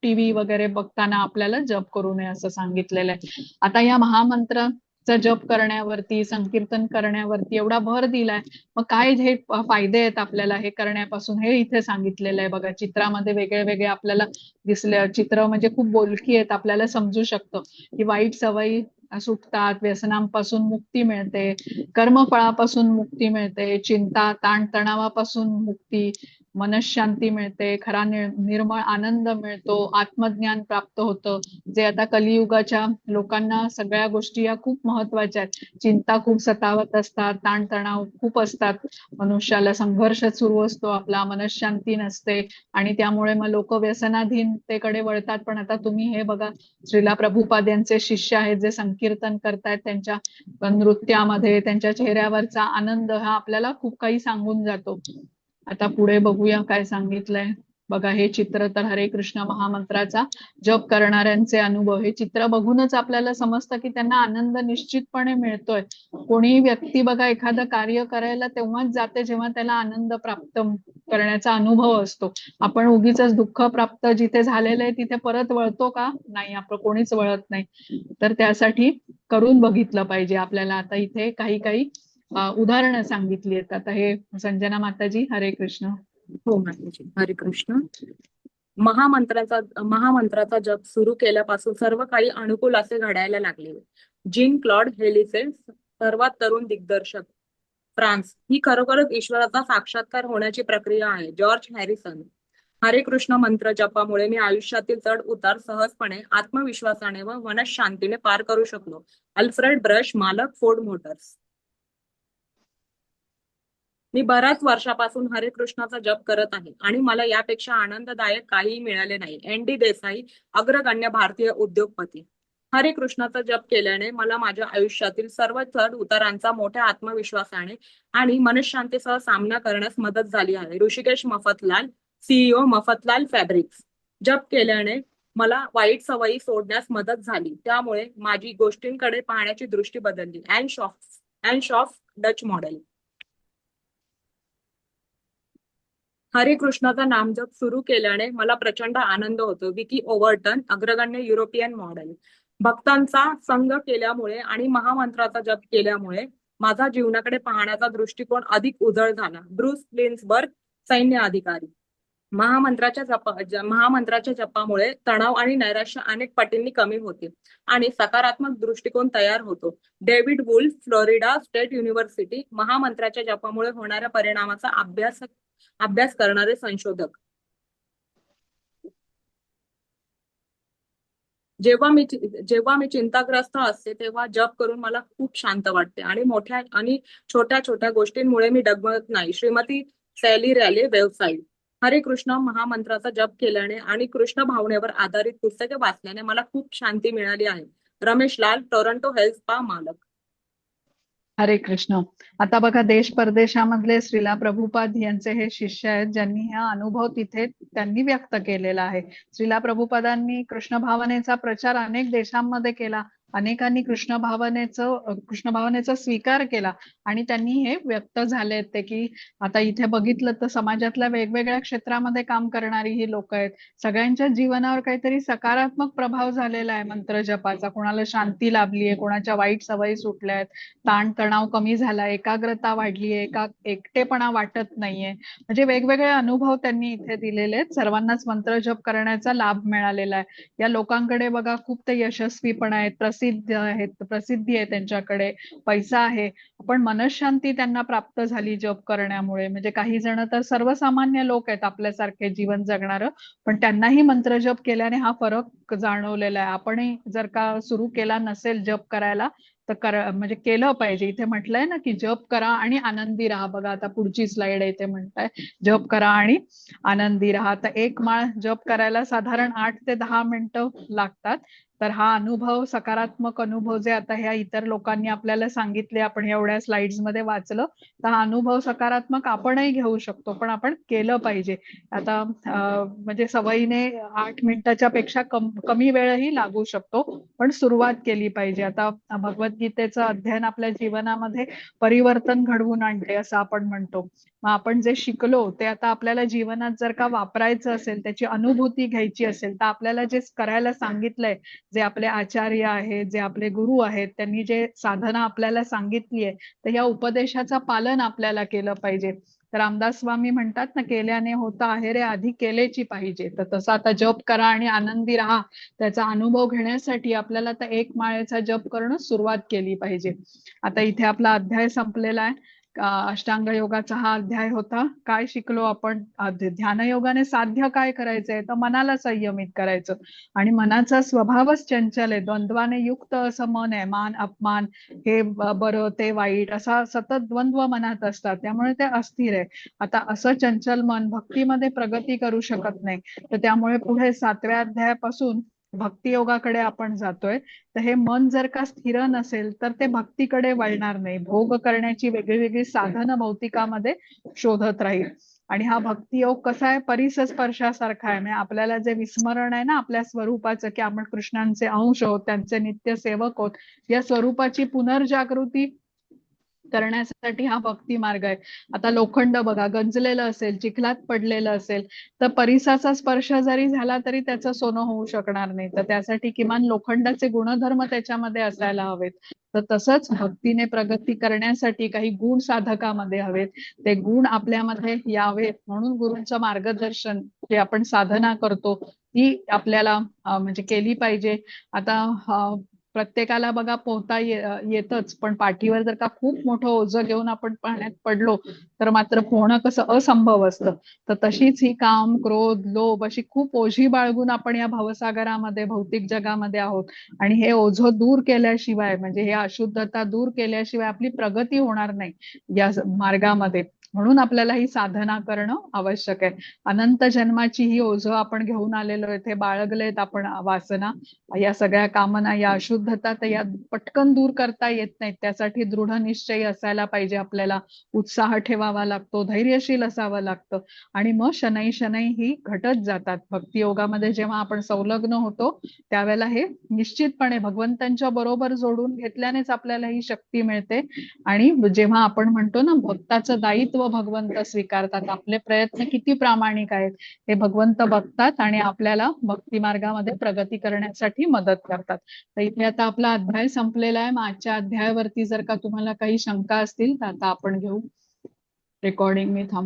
टीव्ही वगैरे बघताना आपल्याला जप करू नये असं सांगितलेलं आहे. आता या महामंत्राचा जप करण्यावरती, संकीर्तन करण्यावरती एवढा भर दिलाय, मग काय हे फायदे आहेत आपल्याला हे करण्यापासून, हे इथे सांगितलेलं आहे बघा. चित्रामध्ये वेगळे वेगळे आपल्याला दिसले. चित्र म्हणजे खूप बोलकी आहेत, आपल्याला समजू शकतं की वाईट सवयी सुटतात, व्यसनांपासून मुक्ती मिळते, कर्मफळापासून मुक्ती मिळते, चिंता ताणतणावापासून मुक्ती, मनशांती मिळते, खरा निर्मळ आनंद मिळतो, आत्मज्ञान प्राप्त होतं, जे आता कलियुगाच्या लोकांना सगळ्या गोष्टी या खूप महत्वाच्या आहेत. चिंता खूप सतावत असतात, ताणतणाव खूप असतात, मनुष्याला संघर्ष सुरू असतो, आपला मनशांती नसते आणि त्यामुळे मग लोक व्यसनाधीनतेकडे वळतात. पण आता तुम्ही हे बघा, श्रीला प्रभुपाद यांचे शिष्य आहेत जे संकीर्तन करतायत, त्यांच्या नृत्यामध्ये त्यांच्या चेहऱ्यावरचा आनंद हा आपल्याला खूप काही सांगून जातो. आता पुढे बघूया काय सांगितलंय बघा. हे चित्र तर हरे कृष्ण महामंत्राचा जप करणाऱ्यांचे अनुभव. हे चित्र बघूनच आपल्याला समजतं की त्यांना आनंद निश्चितपणे मिळतोय. कोणी व्यक्ती बघा एखादं कार्य करायला तेव्हाच जाते जेव्हा त्याला आनंद प्राप्त करण्याचा अनुभव असतो. आपण उगीच दुःख प्राप्त जिथे झालेलं आहे तिथे परत वळतो का? नाही, आपण कोणीच वळत नाही. तर त्यासाठी करून बघितलं पाहिजे आपल्याला. आता इथे काही काही उदाहरणं सांगितली आहेत. आता हे संजना माताजी, हरे कृष्ण. हो माताजी, हरे कृष्ण. महामंत्राचा जप सुरू केल्यापासून सर्व काही अनुकूल असे घडायला लागले. जीन क्लॉड हेलिसे, सर्वात तरुण दिग्दर्शक, फ्रान्स, ही खरोखरच ईश्वराचा साक्षात्कार होण्याची प्रक्रिया आहे. जॉर्ज हॅरिसन, हरे कृष्ण मंत्र जपामुळे मी आयुष्यातील चढ उतार सहजपणे, आत्मविश्वासाने व मनशांतीने पार करू शकलो. अल्फ्रेड ब्रश, मालक, फोर्ड मोटर्स. मी बऱ्याच वर्षापासून हरे कृष्णाचा जप करत आहे आणि मला यापेक्षा आनंददायक काहीही मिळाले नाही. एन.डी. देसाई, अग्रगण्य भारतीय उद्योगपती. हरे कृष्णाचा जप केल्याने मला माझ्या आयुष्यातील सर्व चढ उतारांचा मोठ्या आत्मविश्वासाने आणि मनशांतीसह सामना करण्यास मदत झाली आहे. Rishikesh Mafatlal, CEO, Mafatlal fabrics. जप केल्याने मला वाईट सवयी सोडण्यास मदत झाली, त्यामुळे माझी गोष्टींकडे पाहण्याची दृष्टी बदलली. Anne Schaaf, Dutch model. हरे कृष्णाचा नामजप सुरू केल्याने मला प्रचंड आनंद होतो. विकी ओव्हर्टन, अग्रगण्य युरोपियन मॉडेल. भक्तांचा संग केल्यामुळे आणि महामंत्राचा जप केल्यामुळे माझा जीवनाकडे पाहण्याचा दृष्टिकोन अधिक उजळ झाला. ब्रूस लिन्सबर्ग, सैन्य अधिकारी. महामंत्राच्या जपामुळे तणाव आणि नैराश्य अनेक पटींनी कमी होते आणि सकारात्मक दृष्टिकोन तयार होतो. David Wolf, Florida State University. महामंत्राच्या जपामुळे होणाऱ्या परिणामाचा अभ्यास करणारे संशोधक. जेव्हा मी चिंताग्रस्त असते तेव्हा जप करून मला खूप शांत वाटते आणि मोठ्या आणि छोट्या छोट्या गोष्टींमुळे मी डगमगत नाही. श्रीमती सॅली रॅले, व्यवसायी. हरे कृष्ण महामंत्राचा जप केल्याने आणि कृष्ण भावनेवर आधारित पुस्तके वाचल्याने मला खूप शांती मिळाली आहे. Ramesh Lal, Toronto health spa मालक. हरे कृष्ण. आता बघा, देश परदेशामधले श्रीला प्रभुपाद यांचे हे शिष्य आहेत ज्यांनी हा अनुभव तिथे त्यांनी व्यक्त केलेला आहे. श्रीला प्रभुपादांनी कृष्ण भावनेचा प्रचार अनेक देशांमध्ये केला. अनेकांनी कृष्ण भावनेचा स्वीकार केला आणि त्यांनी हे व्यक्त झाले ते की आता इथे बघितलं तर समाजातल्या वेगवेगळ्या क्षेत्रामध्ये काम करणारी ही लोक आहेत. सगळ्यांच्या जीवनावर काहीतरी सकारात्मक प्रभाव झालेला आहे मंत्र जपाचा. कोणाला शांती लाभली आहे, कोणाच्या वाईट सवयी सुटल्या आहेत, ताणतणाव कमी झाला, एकाग्रता वाढली आहे, एकटेपणा वाटत नाहीये. म्हणजे वेगवेगळे अनुभव त्यांनी इथे दिलेले आहेत. सर्वांनाच मंत्र जप करण्याचा लाभ मिळालेला आहे. या लोकांकडे बघा खूप ते यशस्वी पण आहेत, प्रसिद्धी आहे त्यांच्याकडे, पैसा आहे, पण मनशांती त्यांना प्राप्त झाली जप करण्यामुळे. म्हणजे काही जण तर सर्वसामान्य लोक आहेत आपल्यासारखे जीवन जगणारं, पण त्यांनाही मंत्र जप केल्याने हा फरक जाणवलेला आहे. आपणही जर का सुरू केला नसेल जप करायला तर म्हणजे केलं पाहिजे. इथे म्हटलंय ना की जप करा आणि आनंदी राहा. बघा आता पुढची स्लाइड आहे, इथे म्हणताय जप करा आणि आनंदी राहा. तर एक माळ जप करायला साधारण 8 ते 10 मिनिटं लागतात. तर हा अनुभव, सकारात्मक अनुभव जे आता ह्या इतर लोकांनी आपल्याला सांगितले, आपण एवढ्या स्लाइड्स मध्ये वाचलं, तर हा अनुभव सकारात्मक आपणही घेऊ शकतो, पण आपण केलं पाहिजे. आता म्हणजे सवयीने 8 मिनिटाच्या पेक्षा कमी वेळही लागू शकतो, पण सुरुवात केली पाहिजे. आता भगवद्गीतेचं अध्ययन आपल्या जीवनामध्ये परिवर्तन घडवून आणते असं आपण म्हणतो. मग आपण जे शिकलो ते आता आपल्याला जीवनात जर का वापरायचं असेल, त्याची अनुभूती घ्यायची असेल, तर आपल्याला जे करायला सांगितलंय, जे आपले आचार्य आहेत, जे आपले गुरु आहेत, त्यांनी जे साधना आपल्याला सांगितली आहे, तर या उपदेशाचं पालन आपल्याला केलं पाहिजे. तर रामदास स्वामी म्हणतात ना, केल्याने होता आहे रे आधी केलेची पाहिजे. तर तसं आता जप करा आणि आनंदी राहा, त्याचा अनुभव घेण्यासाठी आपल्याला आता एक माळेचा जप करणं सुरुवात केली पाहिजे. आता इथे आपला अध्याय संपलेला आहे. अष्टांग योगाचा हा अध्याय होता. काय शिकलो आपण? ध्यानयोगाने साध्य काय करायचंय? तर मनाला संयमित करायचं. आणि मनाचा स्वभावच चंचल आहे, द्वंद्वाने युक्त असं मन आहे. मान अपमान, हे बरं ते वाईट, असा सतत द्वंद्व मनात असतात, त्यामुळे ते अस्थिर आहे. आता असं चंचल मन भक्तीमध्ये प्रगती करू शकत नाही. तर त्यामुळे पुढे 7व्या अध्यायापासून भक्ती योगाकडे आपण जातोय. तर हे मन जर का स्थिर नसेल तर ते भक्तीकडे वळणार नाही. भोग करण्याची वेगळी वेगळी साधनं भौतिकामध्ये शोधत राहील. आणि हा भक्ती योग कसा आहे? परिसस्पर्शासारखा आहे. म्हणजे आपल्याला जे विस्मरण आहे ना आपल्या स्वरूपाचं, की आपण कृष्णांचे अंश आहोत, त्यांचे नित्य सेवक आहोत, या स्वरूपाची पुनर्जागृती करण्यासाठी हा भक्ती मार्ग आहे. आता लोखंड बघा, गंजलेलं असेल, चिखलात पडलेलं असेल, तर परिसाचा स्पर्श जरी झाला तरी त्याचं सोनं होऊ शकणार नाही. तर त्यासाठी किमान लोखंडाचे गुणधर्म त्याच्यामध्ये असायला हवेत. तर तसंच भक्तीने प्रगती करण्यासाठी काही गुण साधकामध्ये हवेत. ते गुण आपल्यामध्ये यावेत म्हणून गुरूंचं मार्गदर्शन, जे आपण साधना करतो ती आपल्याला म्हणजे केली पाहिजे. आता प्रत्येकाला बघा पोहता येतच, पण पाठीवर जर का खूप मोठं ओझं घेऊन आपण पाण्यात पडलो तर मात्र पोहणं कसं असंभव असतं. तर तशीच ही काम, क्रोध, लोभ अशी खूप ओझी बाळगून आपण या भवसागरामध्ये, भौतिक जगामध्ये आहोत. आणि हे ओझं दूर केल्याशिवाय, म्हणजे हे अशुद्धता दूर केल्याशिवाय आपली प्रगती होणार नाही या मार्गामध्ये. म्हणून आपल्याला ही साधना करणं आवश्यक आहे. अनंत जन्माची ही ओझं आपण घेऊन आलेलो आहे, ते बाळगलेत आपण वासना, या सगळ्या कामना, या अशुद्धता, तर या पटकन दूर करता येत नाहीत. त्यासाठी दृढ निश्चय असायला पाहिजे आपल्याला, उत्साह ठेवावा लागतो, धैर्यशील असावं लागतं. आणि मग शनै शनै ही घटत जातात. भक्ती योगामध्ये जेव्हा आपण संलग्न होतो त्यावेळेला हे निश्चितपणे भगवंतांच्या बरोबर जोडून घेतल्यानेच आपल्याला ही शक्ती मिळते. आणि जेव्हा आपण म्हणतो ना, भक्ताचं दायित्व भगवंत स्वीकारतात, आपले प्रयत्न किती प्रामाणिक आहेत हे भगवंत बघतात आणि आपल्याला भक्ती मार्गामध्ये प्रगती करण्यासाठी मदत करतात. तर इथे आता आपला अध्याय संपलेला आहे. मग आजच्या अध्यायावरती जर का तुम्हाला काही शंका असतील तर आता आपण घेऊ. रेकॉर्डिंग मी थांबवते.